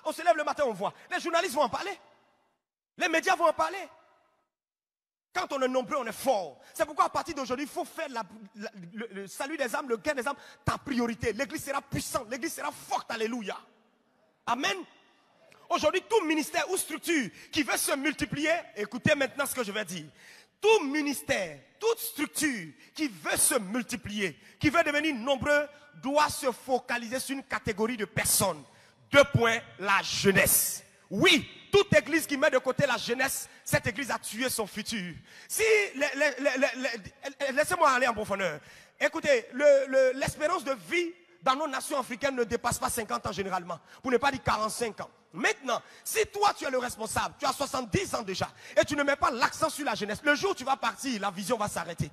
On se lève le matin, on voit. Les journalistes vont en parler. Les médias vont en parler. Quand on est nombreux, on est fort. C'est pourquoi à partir d'aujourd'hui, il faut faire le salut des âmes, le gain des âmes, ta priorité. L'église sera puissante, l'église sera forte, alléluia. Amen. Aujourd'hui, tout ministère ou structure qui veut se multiplier, écoutez maintenant ce que je vais dire. Tout ministère, toute structure qui veut se multiplier, qui veut devenir nombreux, doit se focaliser sur une catégorie de personnes. 2 points, la jeunesse. Oui, toute église qui met de côté la jeunesse, cette église a tué son futur. Si, laissez-moi aller en profondeur. Écoutez, l'espérance de vie dans nos nations africaines ne dépasse pas 50 ans généralement, pour ne pas dire 45 ans. Maintenant, si toi tu es le responsable, tu as 70 ans déjà, et tu ne mets pas l'accent sur la jeunesse, le jour où tu vas partir, la vision va s'arrêter.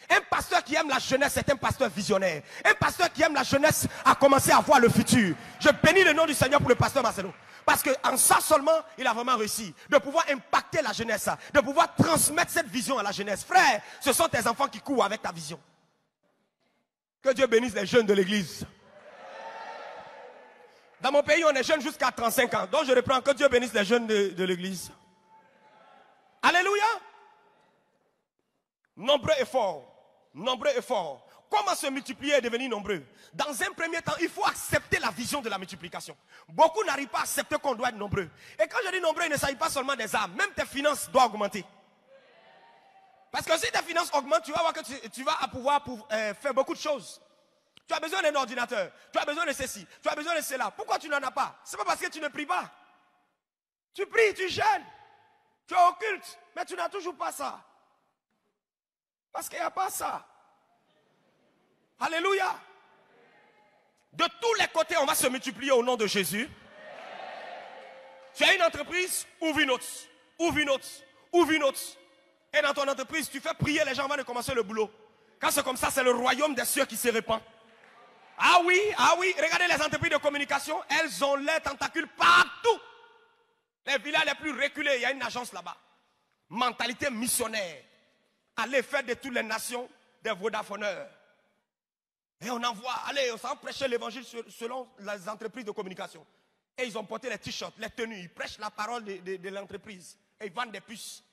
Un pasteur qui aime la jeunesse, c'est un pasteur visionnaire. Un pasteur qui aime la jeunesse a commencé à voir le futur. Je bénis le nom du Seigneur pour le pasteur Marcelo. Parce qu'en ça seulement, il a vraiment réussi. De pouvoir impacter la jeunesse, de pouvoir transmettre cette vision à la jeunesse. Frère, ce sont tes enfants qui courent avec ta vision. Que Dieu bénisse les jeunes de l'église. Dans mon pays, on est jeunes jusqu'à 35 ans. Donc je reprends, que Dieu bénisse les jeunes de l'église. Alléluia. Nombreux efforts. Nombreux efforts. Comment se multiplier et devenir nombreux? Dans un premier temps, il faut accepter la vision de la multiplication. Beaucoup n'arrivent pas à accepter qu'on doit être nombreux. Et quand je dis nombreux, il ne s'agit pas seulement des âmes. Même tes finances doivent augmenter. Parce que si tes finances augmentent, tu vas voir que tu vas pouvoir faire beaucoup de choses. Tu as besoin d'un ordinateur. Tu as besoin de ceci. Tu as besoin de cela. Pourquoi tu n'en as pas? Ce n'est pas parce que tu ne pries pas. Tu pries, tu jeûnes. Tu es occulte. Mais tu n'as toujours pas ça. Parce qu'il n'y a pas ça. Alléluia. De tous les côtés, on va se multiplier au nom de Jésus. Tu as une entreprise, ouvre une autre. Ouvre une autre. Ouvre une autre. Et dans ton entreprise, tu fais prier les gens avant de commencer le boulot. Quand c'est comme ça, c'est le royaume des cieux qui se répand. Ah oui, regardez les entreprises de communication, elles ont les tentacules partout. Les villages les plus reculés, il y a une agence là-bas. Mentalité missionnaire. Allez faire de toutes les nations des vodafonneurs. Et on envoie, allez, on s'en prêcher l'évangile selon les entreprises de communication. Et ils ont porté les t-shirts, les tenues, ils prêchent la parole de l'entreprise. Et ils vendent des puces.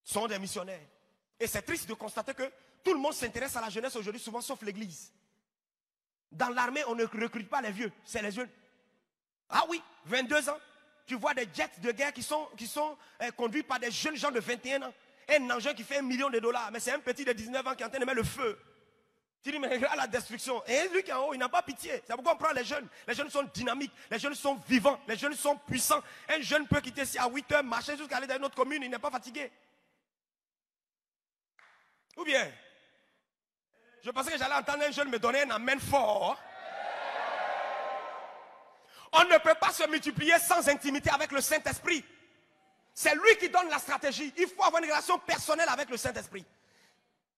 Ce sont des missionnaires. Et c'est triste de constater que tout le monde s'intéresse à la jeunesse aujourd'hui, souvent sauf l'église. Dans l'armée, on ne recrute pas les vieux, c'est les jeunes. Ah oui, 22 ans. Tu vois des jets de guerre qui sont conduits par des jeunes gens de 21 ans. Un engin qui fait $1 million, mais c'est un petit de 19 ans qui est en train de mettre le feu. Tu dis, mais regarde la destruction. Et lui qui est en haut, il n'a pas pitié. C'est pourquoi on prend les jeunes. Les jeunes sont dynamiques, les jeunes sont vivants, les jeunes sont puissants. Un jeune peut quitter ici à 8 heures, marcher jusqu'à aller dans une autre commune, il n'est pas fatigué. Ou bien, je pensais que j'allais entendre un jeune me donner un amen fort. On ne peut pas se multiplier sans intimité avec le Saint-Esprit. C'est lui qui donne la stratégie. Il faut avoir une relation personnelle avec le Saint-Esprit.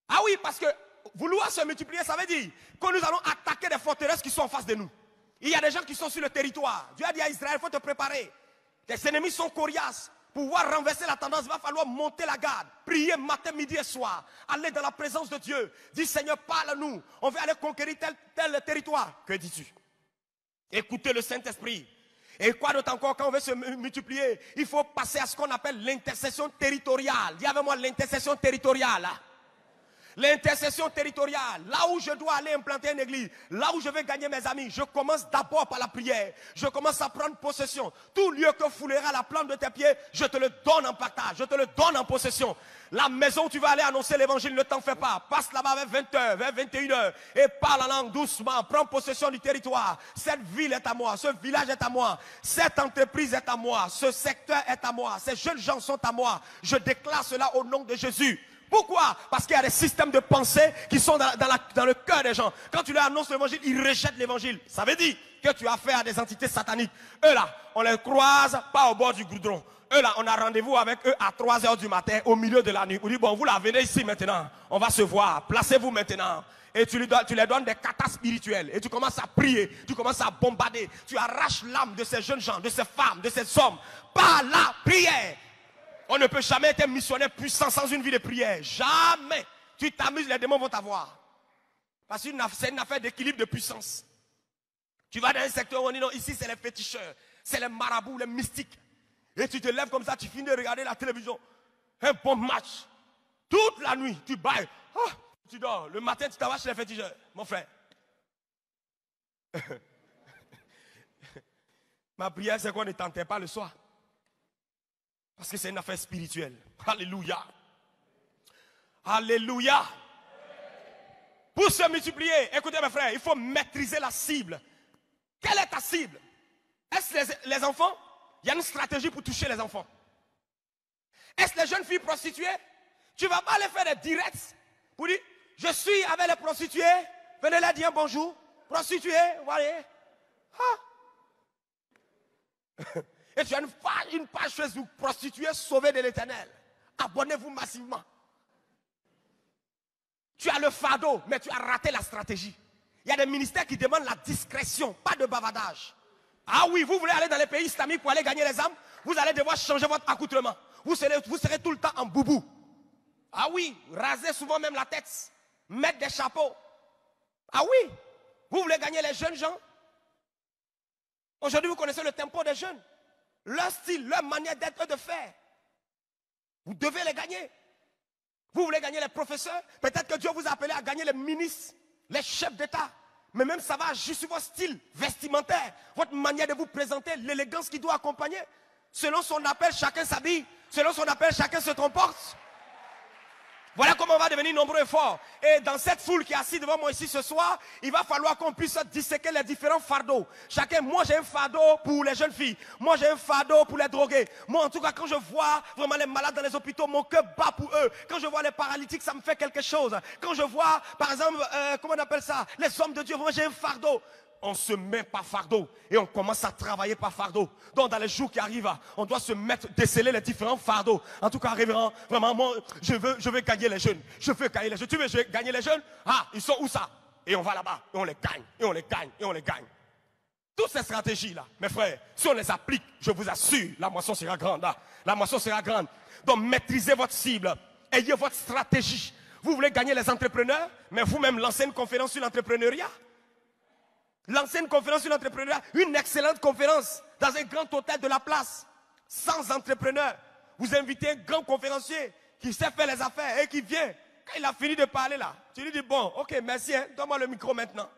Ah oui, parce que vouloir se multiplier, ça veut dire que nous allons attaquer des forteresses qui sont en face de nous. Il y a des gens qui sont sur le territoire. Dieu a dit à Israël, il faut te préparer. Tes ennemis sont coriaces. Pour pouvoir renverser la tendance, il va falloir monter la garde. Prier matin, midi et soir. Aller dans la présence de Dieu. Dis Seigneur, parle-nous. On veut aller conquérir tel territoire. Que dis-tu? Écoutez le Saint-Esprit. Et quoi d'autre encore, quand on veut se multiplier, il faut passer à ce qu'on appelle l'intercession territoriale. Dis avec moi l'intercession territoriale. L'intercession territoriale, là où je dois aller implanter une église, là où je vais gagner mes amis, je commence d'abord par la prière. Je commence à prendre possession. Tout lieu que foulera la plante de tes pieds, je te le donne en partage, je te le donne en possession. La maison où tu vas aller annoncer l'évangile, ne t'en fais pas. Passe là-bas vers 20h, vers 21h et parle en langue doucement. Prends possession du territoire. Cette ville est à moi, ce village est à moi, cette entreprise est à moi, ce secteur est à moi, ces jeunes gens sont à moi. Je déclare cela au nom de Jésus. Pourquoi? Parce qu'il y a des systèmes de pensée qui sont dans le cœur des gens. Quand tu leur annonces l'évangile, ils rejettent l'évangile. Ça veut dire que tu as affaire à des entités sataniques. Eux là, on les croise pas au bord du goudron. Eux là, on a rendez-vous avec eux à 3 h du matin, au milieu de la nuit. On dit, bon, vous là, venez ici maintenant. On va se voir. Placez-vous maintenant. Et tu les donnes des katas spirituels. Et tu commences à prier. Tu commences à bombarder. Tu arraches l'âme de ces jeunes gens, de ces femmes, de ces hommes. Par la prière. On ne peut jamais être missionnaire puissant sans une vie de prière. Jamais. Tu t'amuses, les démons vont t'avoir. Parce que c'est une affaire d'équilibre de puissance. Tu vas dans un secteur où on dit non, ici c'est les féticheurs, c'est les marabouts, les mystiques. Et tu te lèves comme ça, tu finis de regarder la télévision. Un bon match. Toute la nuit, tu bailles. Oh, tu dors. Le matin, tu t'arraches les féticheurs. Mon frère. Ma prière, c'est qu'on ne tentait pas le soir. Parce que c'est une affaire spirituelle. Alléluia. Alléluia. Pour se multiplier, écoutez mes frères, il faut maîtriser la cible. Quelle est ta cible? Est-ce les enfants? Il y a une stratégie pour toucher les enfants. Est-ce les jeunes filles prostituées? Tu ne vas pas aller faire des directs pour dire, je suis avec les prostituées, venez leur dire bonjour. Prostituées, voilà. Ah. Et tu as une page Facebook, prostituées sauvées de l'Éternel. Abonnez-vous massivement. Tu as le fardeau, mais tu as raté la stratégie. Il y a des ministères qui demandent la discrétion, pas de bavardage. Ah oui, vous voulez aller dans les pays islamiques pour aller gagner les âmes, vous allez devoir changer votre accoutrement. Vous serez tout le temps en boubou. Ah oui, raser souvent même la tête, mettre des chapeaux. Ah oui, vous voulez gagner les jeunes gens. Aujourd'hui, vous connaissez le tempo des jeunes. Leur style, leur manière d'être et de faire. Vous devez les gagner. Vous voulez gagner les professeurs. Peut-être que Dieu vous a appelé à gagner les ministres, les chefs d'État. Mais même ça va juste sur votre style vestimentaire, votre manière de vous présenter, l'élégance qui doit accompagner. Selon son appel, chacun s'habille. Selon son appel, chacun se comporte. Voilà comment on va devenir nombreux et forts. Et dans cette foule qui est assise devant moi ici ce soir, il va falloir qu'on puisse disséquer les différents fardeaux. Chacun, moi j'ai un fardeau pour les jeunes filles. Moi j'ai un fardeau pour les drogués. Moi en tout cas, quand je vois vraiment les malades dans les hôpitaux, mon cœur bat pour eux. Quand je vois les paralytiques, ça me fait quelque chose. Quand je vois, par exemple, comment on appelle ça, les hommes de Dieu, moi j'ai un fardeau. On se met par fardeau et on commence à travailler par fardeau. Donc dans les jours qui arrivent, on doit se mettre, déceler les différents fardeaux. En tout cas, révérend, vraiment, moi, je veux gagner les jeunes. Je veux gagner les jeunes. Tu veux gagner les jeunes? Ah, ils sont où ça? Et on va là-bas et on les gagne, et on les gagne, et on les gagne. Toutes ces stratégies-là, mes frères, si on les applique, je vous assure, la moisson sera grande. Là. La moisson sera grande. Donc maîtrisez votre cible, ayez votre stratégie. Vous voulez gagner les entrepreneurs, mais vous-même lancez une conférence sur l'entrepreneuriat. Lancer une conférence sur l'entrepreneuriat, une excellente conférence dans un grand hôtel de la place, sans entrepreneur. Vous invitez un grand conférencier qui sait faire les affaires et qui vient. Quand il a fini de parler là, tu lui dis bon, ok, merci, hein, donne-moi le micro maintenant.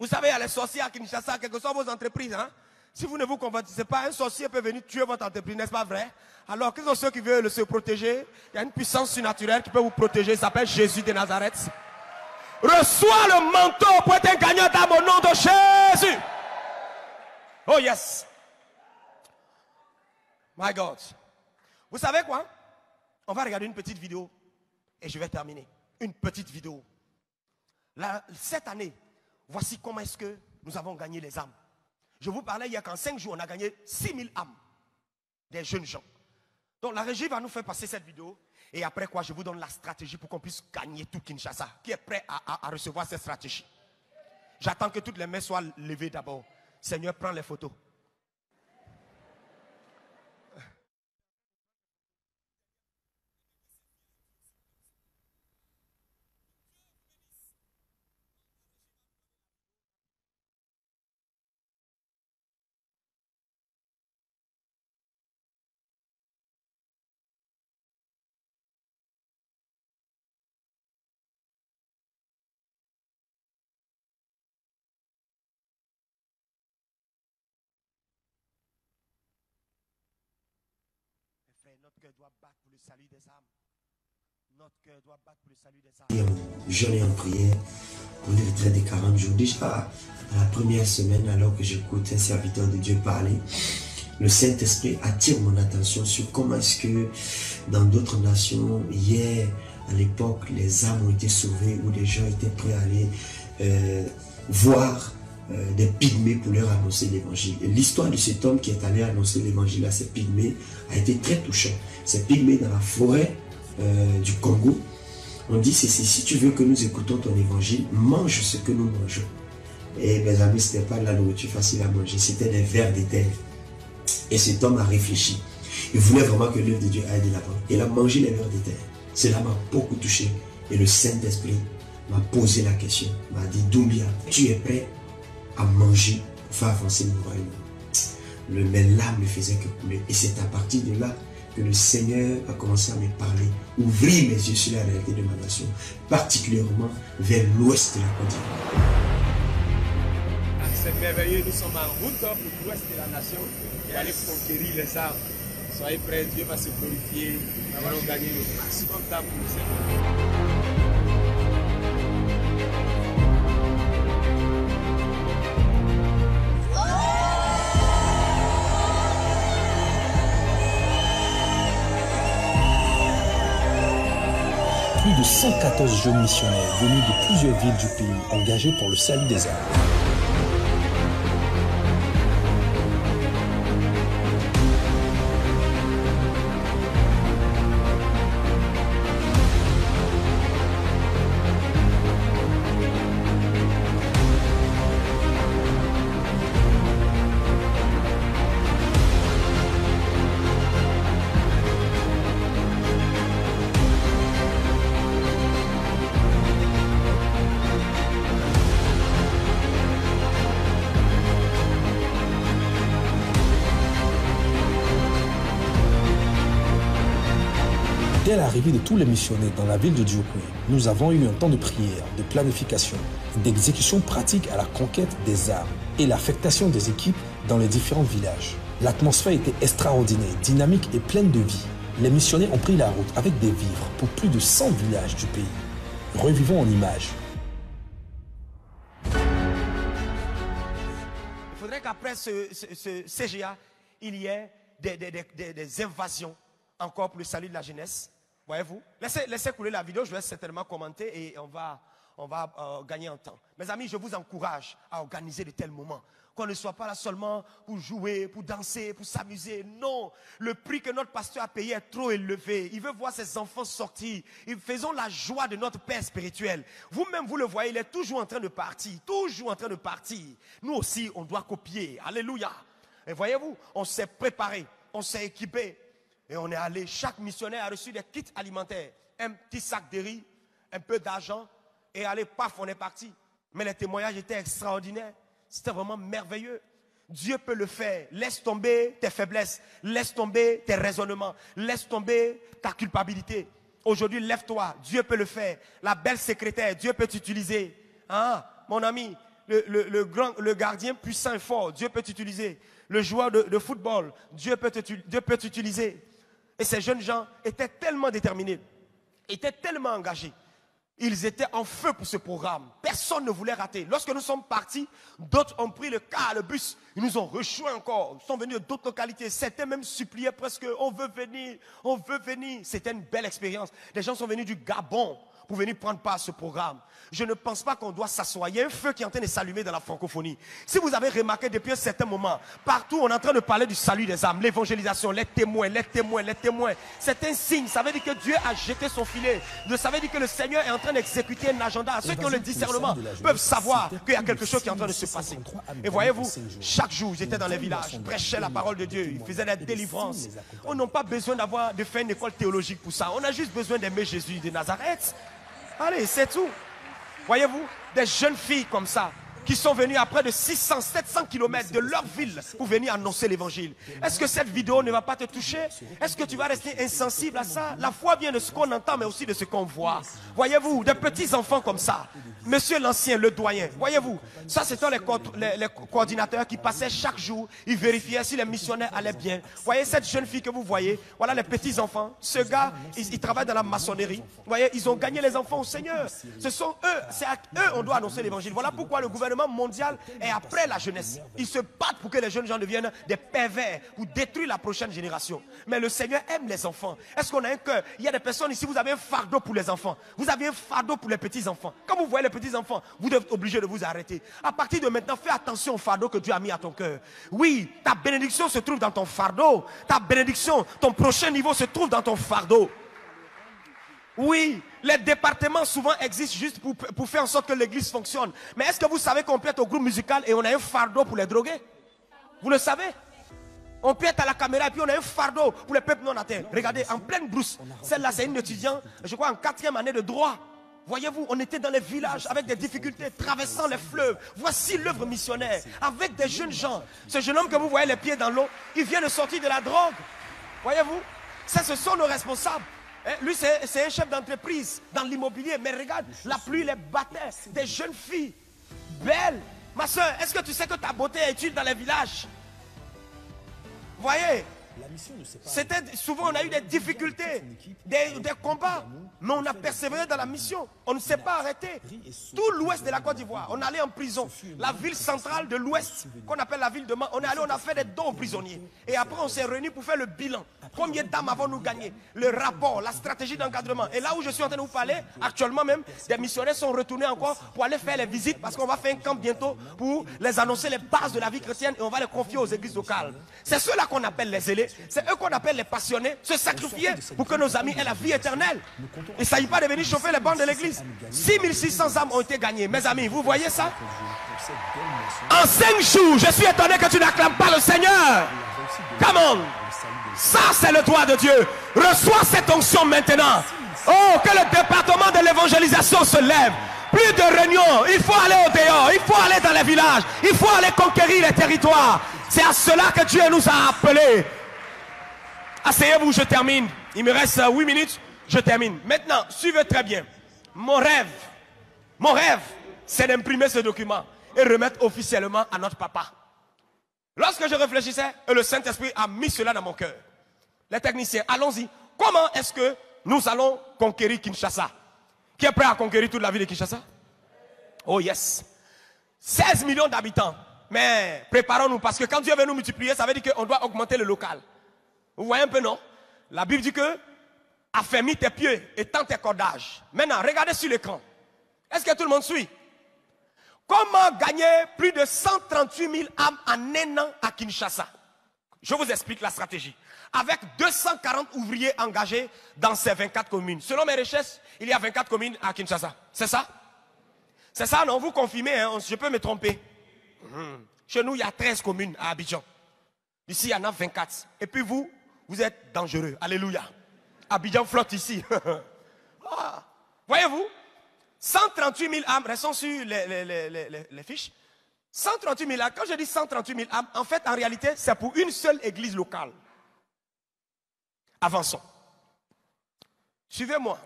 Vous savez, il y a les sorciers à Kinshasa, quelles que soient vos entreprises. Hein? Si vous ne vous convertissez pas, un sorcier peut venir tuer votre entreprise, n'est-ce pas vrai? Alors, quels sont ceux qui veulent se protéger? Il y a une puissance surnaturelle qui peut vous protéger. Il s'appelle Jésus de Nazareth. Reçois le manteau pour être un gagnant dans mon nom de Jésus. Oh yes. My God. Vous savez quoi? On va regarder une petite vidéo et je vais terminer. Une petite vidéo. Là, cette année, voici comment est-ce que nous avons gagné les âmes. Je vous parlais il y a qu'en 5 jours, on a gagné 6000 âmes. Des jeunes gens. Donc la régie va nous faire passer cette vidéo. Et après quoi, je vous donne la stratégie pour qu'on puisse gagner tout Kinshasa. Qui est prêt à recevoir cette stratégie? J'attends que toutes les mains soient levées d'abord. Seigneur, prends les photos. Notre cœur doit battre pour le salut des âmes. Notre cœur doit battre pour le salut des âmes. Jeûne et en prière pour une retraite de 40 jours. Déjà, à la première semaine, alors que j'écoute un serviteur de Dieu parler, le Saint-Esprit attire mon attention sur comment est-ce que dans d'autres nations, hier, à l'époque, les âmes ont été sauvées ou les gens étaient prêts à aller voir des pygmées pour leur annoncer l'évangile. Et l'histoire de cet homme qui est allé annoncer l'évangile à ces pygmées a été très touchant. Ces pygmées dans la forêt du Congo, on dit ceci: si tu veux que nous écoutons ton évangile, mange ce que nous mangeons. Et mes amis, ce n'était pas de la nourriture facile à manger, c'était des vers de terre. Et cet homme a réfléchi. Il voulait vraiment que l'œuvre de Dieu aille de l'avant. Il a mangé les vers de terre. Cela m'a beaucoup touché. Et le Saint-Esprit m'a posé la question, m'a dit: Doumbia, tu es prêt à manger pour faire avancer le royaume? Mes larmes ne faisaient que couler. Et c'est à partir de là que le Seigneur a commencé à me parler, ouvrir mes yeux sur la réalité de ma nation, particulièrement vers l'ouest de la Côte d'Ivoire. C'est merveilleux, nous sommes en route pour l'ouest de la nation et aller conquérir les âmes. Soyez prêts, Dieu va se glorifier. Nous allons gagner le maximum d'âmes pour le Seigneur. Plus de 114 jeunes missionnaires venus de plusieurs villes du pays engagés pour le salut des âmes. Dès l'arrivée de tous les missionnaires dans la ville de Diokwe, nous avons eu un temps de prière, de planification, d'exécution pratique à la conquête des armes et l'affectation des équipes dans les différents villages. L'atmosphère était extraordinaire, dynamique et pleine de vie. Les missionnaires ont pris la route avec des vivres pour plus de 100 villages du pays. Revivons en images. Il faudrait qu'après ce CGA, il y ait des invasions encore pour le salut de la jeunesse. Voyez-vous? Laissez couler la vidéo, je vais certainement commenter et on va gagner en temps. Mes amis, je vous encourage à organiser de tels moments. Qu'on ne soit pas là seulement pour jouer, pour danser, pour s'amuser. Non, le prix que notre pasteur a payé est trop élevé. Il veut voir ses enfants sortir. Faisons la joie de notre Père spirituel. Vous-même, vous le voyez, il est toujours en train de partir. Toujours en train de partir. Nous aussi, on doit copier. Alléluia. Et voyez-vous, on s'est préparé, on s'est équipé. Et on est allé, chaque missionnaire a reçu des kits alimentaires. Un petit sac de riz, un peu d'argent. Et allez, paf, on est parti. Mais les témoignages étaient extraordinaires. C'était vraiment merveilleux. Dieu peut le faire. Laisse tomber tes faiblesses. Laisse tomber tes raisonnements. Laisse tomber ta culpabilité. Aujourd'hui, lève-toi. Dieu peut le faire. La belle secrétaire, Dieu peut t'utiliser. Hein, mon ami, le gardien puissant et fort, Dieu peut t'utiliser. Le joueur de football, Dieu peut t'utiliser. Et ces jeunes gens étaient tellement déterminés, étaient tellement engagés. Ils étaient en feu pour ce programme. Personne ne voulait rater. Lorsque nous sommes partis, d'autres ont pris le car, le bus. Ils nous ont rejoints encore. Ils sont venus d'autres localités. Certains même suppliaient presque, on veut venir, on veut venir. C'était une belle expérience. Les gens sont venus du Gabon pour venir prendre part à ce programme. Je ne pense pas qu'on doit s'asseoir. Il y a un feu qui est en train de s'allumer dans la francophonie. Si vous avez remarqué depuis un certain moment, partout on est en train de parler du salut des âmes, l'évangélisation, les témoins, les témoins, les témoins. C'est un signe. Ça veut dire que Dieu a jeté son filet. Ça veut dire que le Seigneur est en train d'exécuter un agenda. Ceux qui ont le discernement peuvent savoir qu'il y a quelque chose qui est en train de se passer. Et voyez-vous, chaque jour, j'étais dans les villages, prêchais la parole de Dieu, ils faisaient des délivrances. On n'a pas besoin de faire une école théologique pour ça. On a juste besoin d'aimer Jésus de Nazareth. Allez, c'est tout. Voyez-vous, des jeunes filles comme ça, qui sont venues à près de 600, 700 km de leur ville pour venir annoncer l'évangile. Est-ce que cette vidéo ne va pas te toucher? Est-ce que tu vas rester insensible à ça? La foi vient de ce qu'on entend, mais aussi de ce qu'on voit. Voyez-vous, des petits enfants comme ça. Monsieur l'ancien, le doyen, voyez-vous, ça c'était les coordinateurs qui passaient chaque jour, ils vérifiaient si les missionnaires allaient bien. Voyez cette jeune fille que vous voyez, voilà les petits enfants. Ce gars, il travaille dans la maçonnerie. Voyez, ils ont gagné les enfants au Seigneur. Ce sont eux, c'est à eux on doit annoncer l'évangile. Voilà pourquoi le gouvernement mondial est après la jeunesse. Ils se battent pour que les jeunes gens deviennent des pervers pour détruire la prochaine génération. Mais le Seigneur aime les enfants. Est-ce qu'on a un cœur? Il y a des personnes ici, vous avez un fardeau pour les enfants. Vous avez un fardeau pour les petits enfants. Quand vous voyez les petits enfants, vous êtes obligé de vous arrêter. À partir de maintenant, fais attention au fardeau que Dieu a mis à ton cœur. Oui, ta bénédiction se trouve dans ton fardeau. Ta bénédiction, ton prochain niveau se trouve dans ton fardeau. Oui, les départements souvent existent juste pour faire en sorte que l'église fonctionne. Mais est-ce que vous savez qu'on peut être au groupe musical et on a un fardeau pour les drogués? Vous le savez? On peut être à la caméra et puis on a un fardeau pour les peuples non atteints. Regardez, en pleine brousse. Celle-là, c'est une étudiante, je crois, en 4e année de droit. Voyez-vous, on était dans les villages avec des difficultés, traversant les fleuves. Voici l'œuvre missionnaire, avec des jeunes gens. Ce jeune homme que vous voyez les pieds dans l'eau, il vient de sortir de la drogue. Voyez-vous, ce sont nos responsables. Lui, c'est un chef d'entreprise dans l'immobilier. Mais regarde, la pluie les battait. Des jeunes filles, belles. Ma soeur, est-ce que tu sais que ta beauté est utile dans les villages? Voyez, souvent on a eu des difficultés, des combats, mais on a persévéré dans la mission. On ne s'est pas arrêté. Tout l'ouest de la Côte d'Ivoire, on allait en prison. La ville centrale de l'ouest, qu'on appelle la ville de Man, on est allé, on a fait des dons aux prisonniers. Et après on s'est réunis pour faire le bilan. Combien d'âmes avons-nous gagné? Le rapport, la stratégie d'encadrement. Et là où je suis en train de vous parler, actuellement même, des missionnaires sont retournés encore pour aller faire les visites parce qu'on va faire un camp bientôt pour les annoncer les bases de la vie chrétienne et on va les confier aux églises locales. C'est ceux-là qu'on appelle les zélés, c'est eux qu'on appelle les passionnés, se sacrifier pour que nos amis aient la vie éternelle. Il ne s'agit pas de venir chauffer les bancs de l'église. 6600 âmes ont été gagnées. Mes amis, vous voyez ça? En 5 jours, je suis étonné que tu n'acclames pas le Seigneur. Come on. Ça, c'est le droit de Dieu. Reçois cette onction maintenant. Oh, que le département de l'évangélisation se lève. Plus de réunions. Il faut aller au dehors. Il faut aller dans les villages. Il faut aller conquérir les territoires. C'est à cela que Dieu nous a appelés. Asseyez-vous, je termine. Il me reste 8 minutes. Je termine. Maintenant, suivez très bien. Mon rêve, c'est d'imprimer ce document et remettre officiellement à notre papa. Lorsque je réfléchissais, le Saint-Esprit a mis cela dans mon cœur. Les techniciens, allons-y. Comment est-ce que nous allons conquérir Kinshasa? Qui est prêt à conquérir toute la ville de Kinshasa? Oh yes. 16 millions d'habitants. Mais préparons-nous parce que quand Dieu veut nous multiplier, ça veut dire qu'on doit augmenter le local. Vous voyez un peu, non? La Bible dit que affermis tes pieds et tends tes cordages. Maintenant, regardez sur l'écran. Est-ce que tout le monde suit? Comment gagner plus de 138 000 âmes en un an à Kinshasa? Je vous explique la stratégie. Avec 240 ouvriers engagés dans ces 24 communes. Selon mes recherches, il y a 24 communes à Kinshasa. C'est ça? C'est ça, non? Vous confirmez, hein? Je peux me tromper. Chez nous, il y a 13 communes à Abidjan. Ici, il y en a 24. Et puis vous êtes dangereux. Alléluia. Abidjan flotte ici. Ah. Voyez-vous? 138 000 âmes, restons sur les fiches. 138 000 âmes, quand je dis 138 000 âmes, en fait, en réalité, c'est pour une seule église locale. Avançons. Suivez-moi.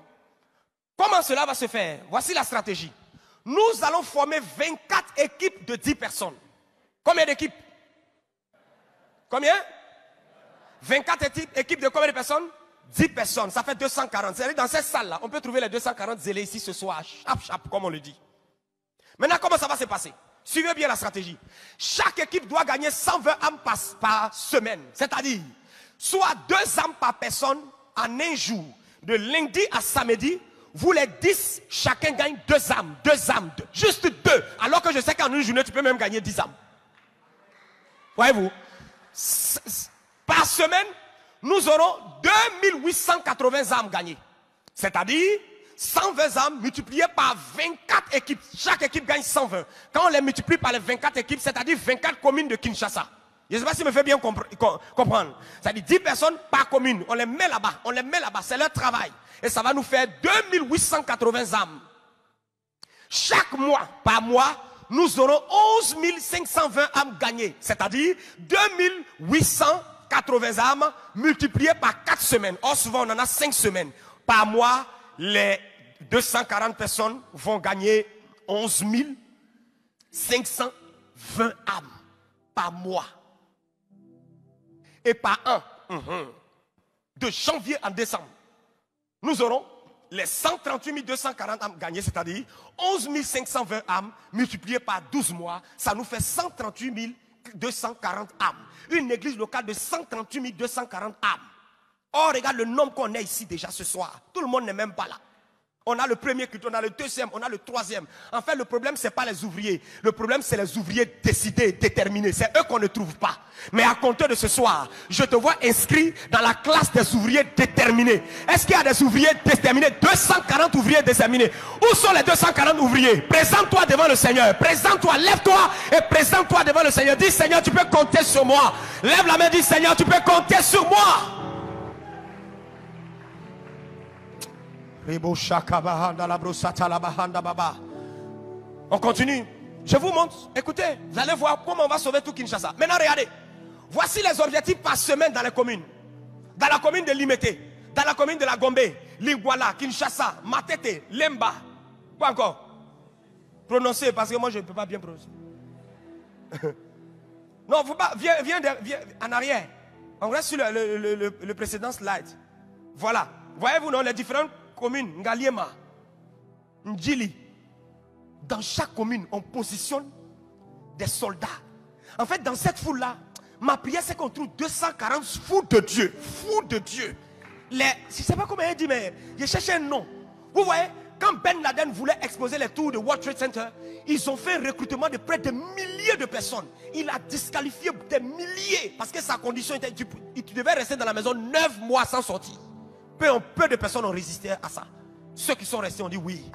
Comment cela va se faire? Voici la stratégie. Nous allons former 24 équipes de 10 personnes. Combien d'équipes? Combien? 24 équipes de combien de personnes? 10 personnes, ça fait 240. C'est-à-dire dans cette salle-là, on peut trouver les 240 zélés ici ce soir, chap, comme on le dit. Maintenant, comment ça va se passer? Suivez bien la stratégie. Chaque équipe doit gagner 120 âmes par semaine. C'est-à-dire, soit 2 âmes par personne en un jour. De lundi à samedi, vous les 10, chacun gagne 2 âmes. 2 âmes, juste 2. Alors que je sais qu'en une journée, tu peux même gagner 10 âmes. Voyez-vous? Par semaine, nous aurons 2880 âmes gagnées. C'est-à-dire 120 âmes multipliées par 24 équipes. Chaque équipe gagne 120. Quand on les multiplie par les 24 équipes, c'est-à-dire 24 communes de Kinshasa. Je ne sais pas si je me fais bien comprendre. C'est-à-dire 10 personnes par commune. On les met là-bas. On les met là-bas. C'est leur travail. Et ça va nous faire 2880 âmes. Chaque mois, par mois, nous aurons 11 520 âmes gagnées. C'est-à-dire 2880 âmes multipliées par 4 semaines. Or, souvent, on en a 5 semaines. Par mois, les 240 personnes vont gagner 11 520 âmes par mois. Et par an, de janvier à décembre, nous aurons les 138 240 âmes gagnées, c'est-à-dire 11 520 âmes multipliées par 12 mois, ça nous fait 138 240 âmes. Une église locale de 138 240 âmes. Oh, regarde le nombre qu'on a ici déjà ce soir. Tout le monde n'est même pas là. On a le premier culte, on a le deuxième, on a le troisième. En fait, le problème, ce n'est pas les ouvriers. Le problème, c'est les ouvriers décidés, déterminés. C'est eux qu'on ne trouve pas. Mais à compter de ce soir, je te vois inscrit dans la classe des ouvriers déterminés. Est-ce qu'il y a des ouvriers déterminés? 240 ouvriers déterminés. Où sont les 240 ouvriers? Présente-toi devant le Seigneur. Présente-toi, lève-toi et présente-toi devant le Seigneur. Dis, Seigneur, tu peux compter sur moi. Lève la main, dis, Seigneur, tu peux compter sur moi. On continue. Je vous montre. Écoutez, vous allez voir comment on va sauver tout Kinshasa. Maintenant, regardez. Voici les objectifs par semaine dans les communes. Dans la commune de Limete, dans la commune de la Gombe, Lingwala, Kinshasa, Matete, Lemba. Quoi encore? Prononcez, parce que moi je ne peux pas bien prononcer. Non, faut pas. Viens en arrière. On reste sur le précédent slide. Voilà. Voyez-vous, non, les différentes communes, Ngaliema, Ndjili. Dans chaque commune, on positionne des soldats. En fait, dans cette foule-là, ma prière, c'est qu'on trouve 240 fous de Dieu. Fous de Dieu. Je ne sais pas comment il dit, mais j'ai cherché un nom. Vous voyez, quand Ben Laden voulait exploser les tours de World Trade Center, ils ont fait un recrutement de près de milliers de personnes. Il a disqualifié des milliers parce que sa condition était, tu devais rester dans la maison 9 mois sans sortir. Peu de personnes ont résisté à ça. Ceux qui sont restés ont dit oui,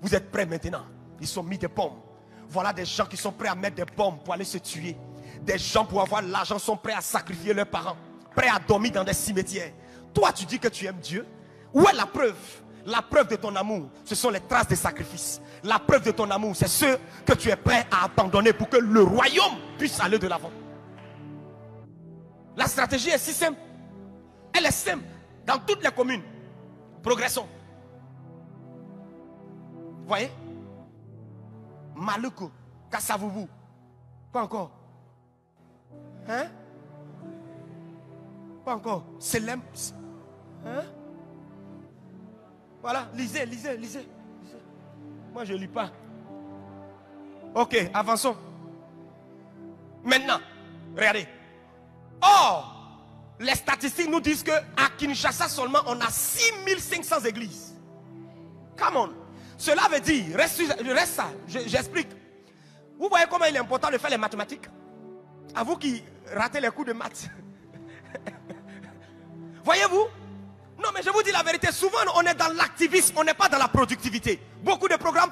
vous êtes prêts maintenant. Ils ont mis des bombes. Voilà des gens qui sont prêts à mettre des bombes pour aller se tuer. Des gens pour avoir l'argent sont prêts à sacrifier leurs parents. Prêts à dormir dans des cimetières. Toi tu dis que tu aimes Dieu. Où est la preuve? La preuve de ton amour, ce sont les traces des sacrifices. La preuve de ton amour, c'est ceux que tu es prêt à abandonner pour que le royaume puisse aller de l'avant. La stratégie est si simple. Elle est simple. Dans toutes les communes, progressons. Vous voyez? Maluku, Kasavubu. Pas encore. Hein? Pas encore. Selem. Hein? Voilà, lisez. Moi, je ne lis pas. Ok, avançons. Maintenant, regardez. Or, les statistiques nous disent qu'à Kinshasa seulement, on a 6500 églises. Come on. Cela veut dire, reste ça, j'explique. Vous voyez comment il est important de faire les mathématiques? À vous qui ratez les cours de maths. Voyez-vous? Non, mais je vous dis la vérité. Souvent, on est dans l'activisme, on n'est pas dans la productivité. Beaucoup de programmes,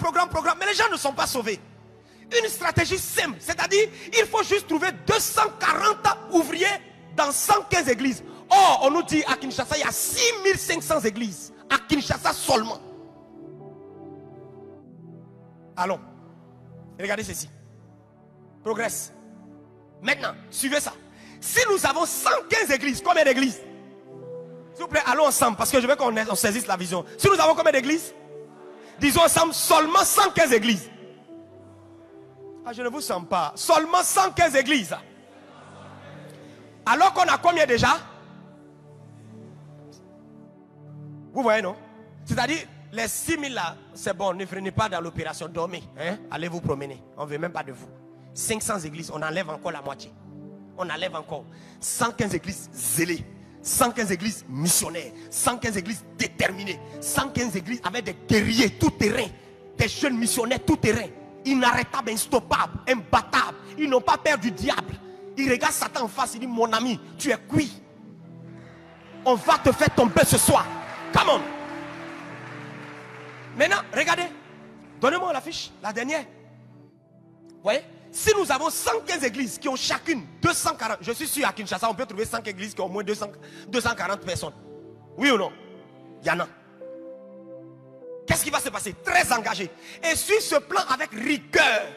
mais les gens ne sont pas sauvés. Une stratégie simple, c'est-à-dire, il faut juste trouver 240 ouvriers dans 115 églises. Or, on nous dit à Kinshasa, il y a 6500 églises. À Kinshasa seulement. Allons. Regardez ceci. Progresse. Maintenant, suivez ça. Si nous avons 115 églises, combien d'églises? S'il vous plaît, allons ensemble, parce que je veux qu'on saisisse la vision. Si nous avons combien d'églises? Disons ensemble, seulement 115 églises. Ah, je ne vous sens pas. Seulement 115 églises. Alors qu'on a combien déjà? Vous voyez, non? C'est-à-dire, les 6000 là, c'est bon, ne freinez pas dans l'opération, dormez. Hein? Allez vous promener. On ne veut même pas de vous. 500 églises, on enlève encore la moitié. On enlève encore. 115 églises zélées. 115 églises missionnaires. 115 églises déterminées. 115 églises avec des guerriers tout terrain. Des jeunes missionnaires tout terrain. Inarrêtables, instoppables, imbattables. Ils n'ont pas peur du diable. Ils regardent Satan en face, ils disent, mon ami, tu es cuit. On va te faire tomber ce soir. Come on. Maintenant, regardez. Donnez-moi l'affiche, la dernière. Vous voyez? Si nous avons 115 églises qui ont chacune 240, je suis sûr à Kinshasa, on peut trouver 5 églises qui ont au moins 240 personnes. Oui ou non? Il y en a. Qu'est-ce qui va se passer? Très engagé. Et sur ce plan avec rigueur,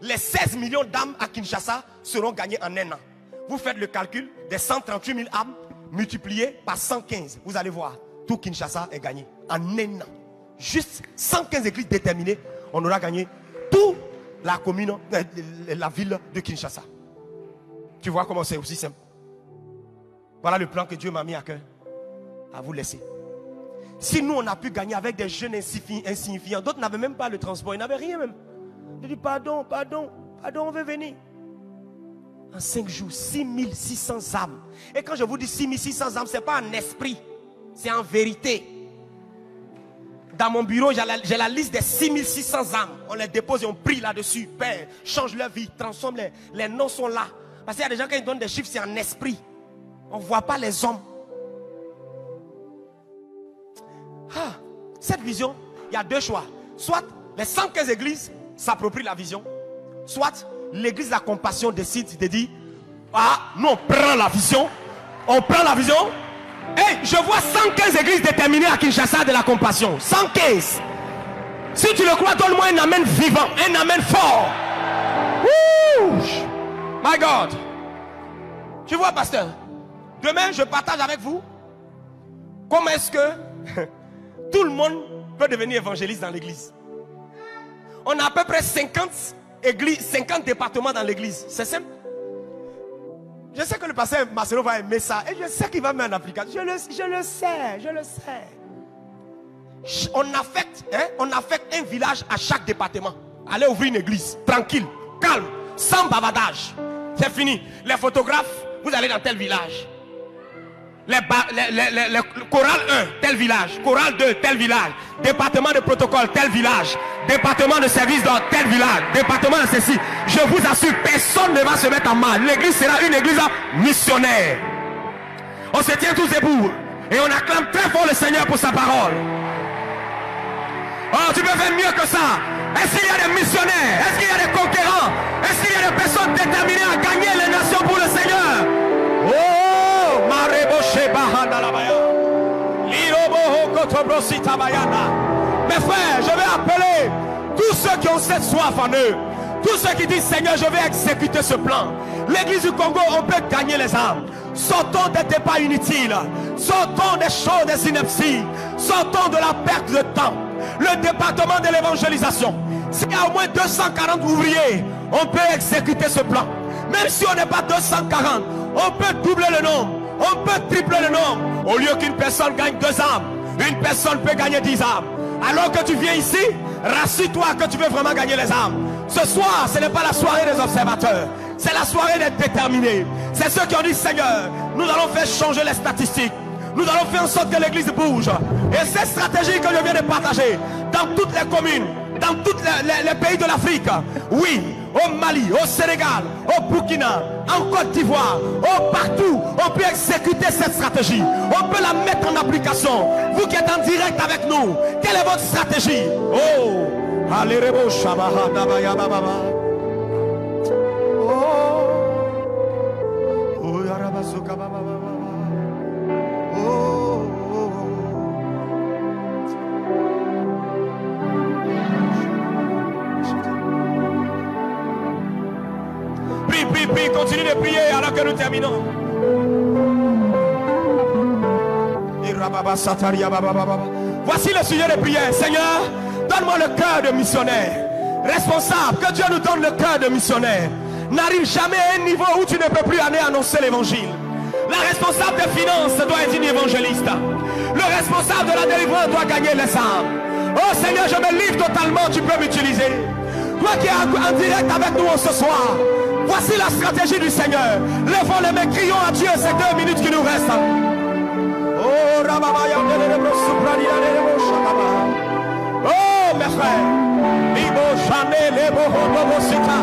les 16 millions d'âmes à Kinshasa seront gagnées en un an. Vous faites le calcul des 138 000 âmes multipliées par 115. Vous allez voir, tout Kinshasa est gagné en un an. Juste 115 églises déterminées, on aura gagné toute la commune, la ville de Kinshasa. Tu vois comment c'est aussi simple. Voilà le plan que Dieu m'a mis à cœur. À vous laisser. Si nous on a pu gagner avec des jeunes insignifiants, d'autres n'avaient même pas le transport, ils n'avaient rien même. Je dis pardon, on veut venir. En 5 jours, 6600 âmes. Et quand je vous dis 6600 âmes, ce n'est pas en esprit, c'est en vérité. Dans mon bureau, j'ai la liste des 6600 âmes. On les dépose et on prie là-dessus. Père, change leur vie, transforme les noms sont là. Parce qu'il y a des gens qui donnent des chiffres, c'est en esprit. On ne voit pas les hommes. Ah, cette vision, il y a deux choix. Soit les 115 églises s'approprient la vision. Soit l'église de la compassion décide de dire, ah, nous on prend la vision. On prend la vision. Hey, je vois 115 églises déterminées à Kinshasa de la compassion. 115. Si tu le crois, donne-moi un amen vivant, un amen fort. Woo! My God. Tu vois, pasteur, demain je partage avec vous comment est-ce que tout le monde peut devenir évangéliste dans l'église. On a à peu près 50 églises, 50 départements dans l'église. C'est simple. Je sais que le pasteur Marcelo va aimer ça. Et je sais qu'il va mettre en application. Je le sais. On affecte un village à chaque département. Allez ouvrir une église. Tranquille, calme, sans bavardage. C'est fini. Les photographes, vous allez dans tel village. Les chorale 1, tel village. Chorale 2, tel village. Département de protocole, tel village. Département de service d'ordre, tel village. Département de ceci. Je vous assure, personne ne va se mettre en mal. L'église sera une église missionnaire. On se tient tous debout. Et on acclame très fort le Seigneur pour sa parole. Oh, tu peux faire mieux que ça. Est-ce qu'il y a des missionnaires? Est-ce qu'il y a des conquérants? Est-ce qu'il y a des personnes déterminées à gagner les nations pour le Seigneur? Oh! Mes frères, je vais appeler tous ceux qui ont cette soif en eux, tous ceux qui disent Seigneur, je vais exécuter ce plan. L'église du Congo, on peut gagner les âmes. Sortons des débats inutiles, sortons des choses, des inepties, sortons de la perte de temps. Le département de l'évangélisation, s'il y a au moins 240 ouvriers, on peut exécuter ce plan. Même si on n'est pas 240, on peut doubler le nombre. On peut tripler le nombre. Au lieu qu'une personne gagne 2 âmes, une personne peut gagner 10 âmes. Alors que tu viens ici, rassure-toi que tu veux vraiment gagner les âmes. Ce soir, ce n'est pas la soirée des observateurs. C'est la soirée des déterminés. C'est ceux qui ont dit Seigneur, nous allons faire changer les statistiques. Nous allons faire en sorte que l'église bouge. Et cette stratégie que je viens de partager dans toutes les communes, dans tous les pays de l'Afrique, oui, au Mali, au Sénégal, au Burkina, en Côte d'Ivoire, partout, on peut exécuter cette stratégie. On peut la mettre en application. Vous qui êtes en direct avec nous, quelle est votre stratégie? Oh, Alerebo Shabaha Dabaya Baba. Oh, Yarabazuka Baba. Oh. Prie, continue de prier alors que nous terminons. Voici le sujet de prière. Seigneur, donne-moi le cœur de missionnaire. responsable, que Dieu nous donne le cœur de missionnaire, n'arrive jamais à un niveau où tu ne peux plus aller annoncer l'évangile. La responsable des finances doit être une évangéliste. Le responsable de la délivrance doit gagner les âmes. Oh Seigneur, je me livre totalement, tu peux m'utiliser. Toi qui es en direct avec nous ce soir, voici la stratégie du Seigneur. Lèvons les mains, crions à Dieu ces 2 minutes qui nous restent. Oh, oh mes frères, Libo Chanel, Lebo Hobosita,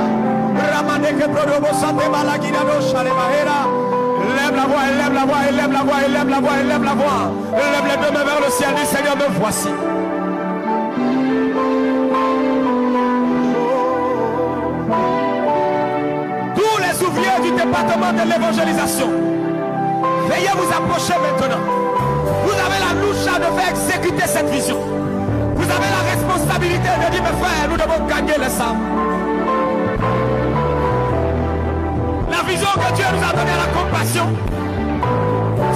Ramaneke Prodobo Sante Malagidano Shalemahera. Lève la voix, élève la voix, élève la voix, élève la voix, élève la voix. Lève les 2 mains vers le ciel, dis Seigneur, me voici. Tous les ouvriers du département de l'évangélisation, veuillez vous approcher maintenant. Vous avez la louche de faire exécuter cette vision. Vous avez la responsabilité de dire, mes frères, nous devons gagner les âmes. La vision que Dieu nous a donnée à la compassion,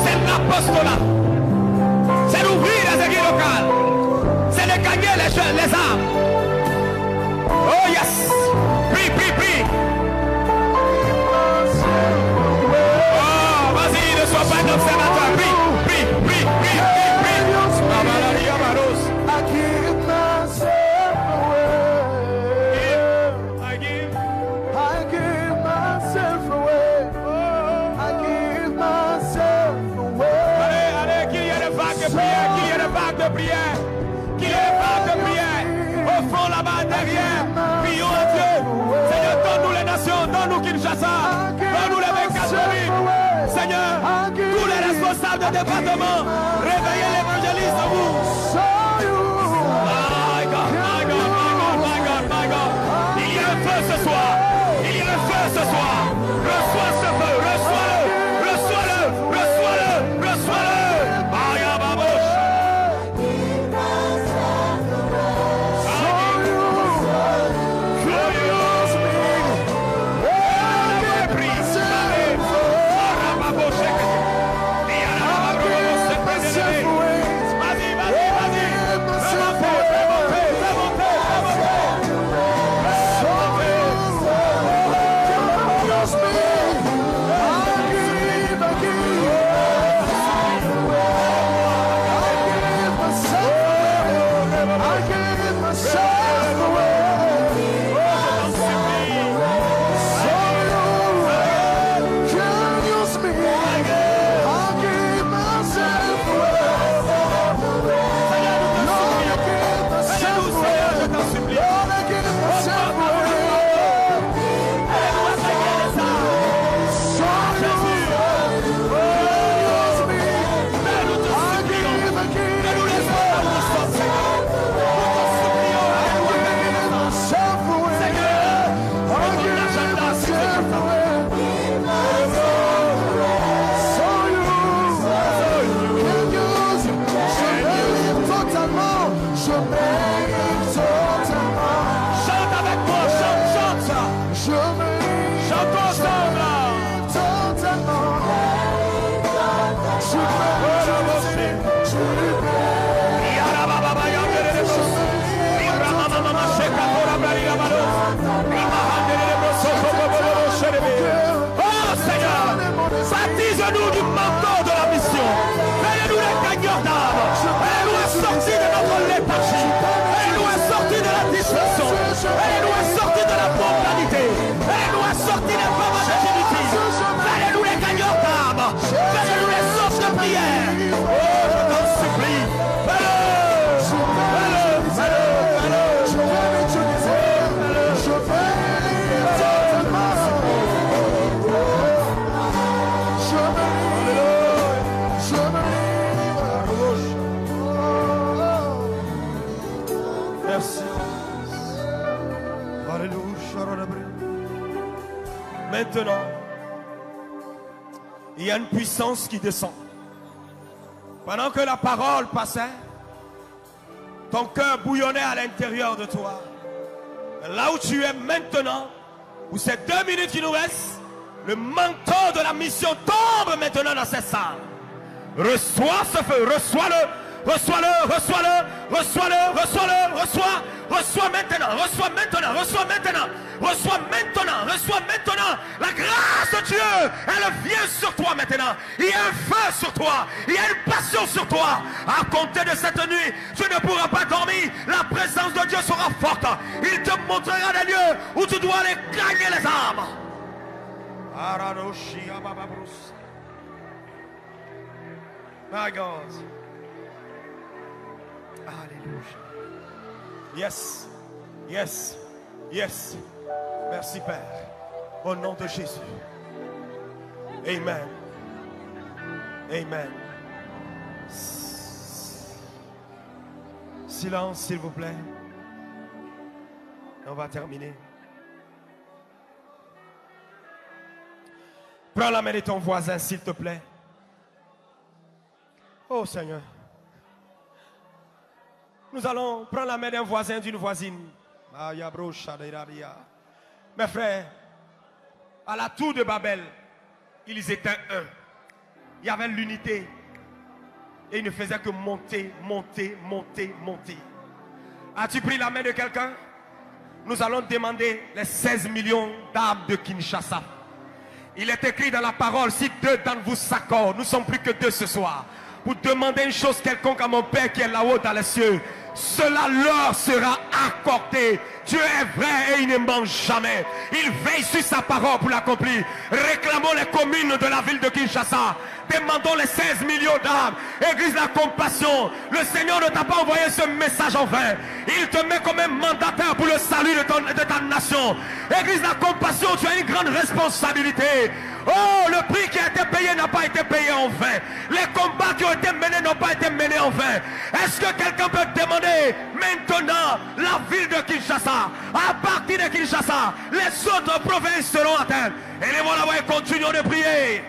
c'est l'apostolat. C'est d'ouvrir les églises locales. C'est de gagner les âmes. Oh yes. Prie, prie, prie. Oh, vas-y, ne sois pas un observateur. Prie, prie, prie, prie, prie, prie. I give myself away. I give. I give myself away. I give myself away. Allez, allez, qu'il y ait des vagues de prière, qu'il y ait des vagues de prière, qu'il y ait des vagues de prière. Au fond là-bas, derrière, prions à Dieu. Seigneur, donne-nous les nations, donne-nous Kinshasa, donne-nous les 24 villes. Seigneur, tous les responsables de département, réveillez l'évangéliste en vous. My God, my God, my God, my God, my God. Il y a un feu ce soir. Il y a un feu ce soir. Reçois ce feu, reçois-le, reçois-le, reçois-le, reçois-le. Maya Babosh. Vas-y, vas-y, vas-y. Remontez, remontez, remontez, Baptise-nous du manteau de la mission. Fais-nous les gagnants d'âme. Fais-nous sortir de notre léthargie. Fais-nous sortir de la dispersion. Fais-nous sortir de la mondanité. Fais-nous sortir des formes d'intimité. Fais-nous les gagnants d'âme. Fais-nous les sources de prière. Oh, je t'en supplie. Maintenant, il y a une puissance qui descend. Pendant que la parole passait, ton cœur bouillonnait à l'intérieur de toi. Là où tu es maintenant, où ces 2 minutes qui nous restent, le manteau de la mission tombe maintenant dans cette salle. Reçois ce feu, reçois-le, reçois-le, reçois-le, reçois-le, reçois-le, reçois. Reçois maintenant, reçois maintenant, reçois maintenant, reçois maintenant, reçois maintenant. La grâce de Dieu, elle vient sur toi maintenant. Il y a un feu sur toi, il y a une passion sur toi. À compter de cette nuit, tu ne pourras pas dormir. La présence de Dieu sera forte. Il te montrera des lieux où tu dois aller gagner les âmes. My God. Alléluia. Yes. Yes. Yes. Merci Père. Au nom de Jésus. Amen. Amen. Silence, s'il vous plaît. On va terminer. Prends la main de ton voisin, s'il te plaît. Oh Seigneur. Nous allons prendre la main d'un voisin, d'une voisine. Mes frères, à la tour de Babel, ils étaient un. Il y avait l'unité. Et ils ne faisaient que monter, monter, monter, monter. As-tu pris la main de quelqu'un? Nous allons demander les 16 millions d'âmes de Kinshasa. Il est écrit dans la parole, si deux d'entre vous s'accordent, nous ne sommes plus que deux ce soir, pour demander une chose quelconque à mon Père qui est là-haut dans les cieux, cela leur sera accordé. Dieu est vrai et il ne ment jamais. Il veille sur sa parole pour l'accomplir. Réclamons les communes de la ville de Kinshasa. Demandons les 16 millions d'âmes. Église de la compassion. Le Seigneur ne t'a pas envoyé ce message en vain. Il te met comme un mandataire pour le salut de ta nation. Église de la compassion, tu as une grande responsabilité. Oh, le prix qui a été payé n'a pas été payé en vain. Les combats qui ont été menés n'ont pas été menés en vain. Est-ce que quelqu'un peut demander maintenant la ville de Kinshasa? À partir de Kinshasa, les autres provinces seront atteintes. Et les voilà, continuons de prier.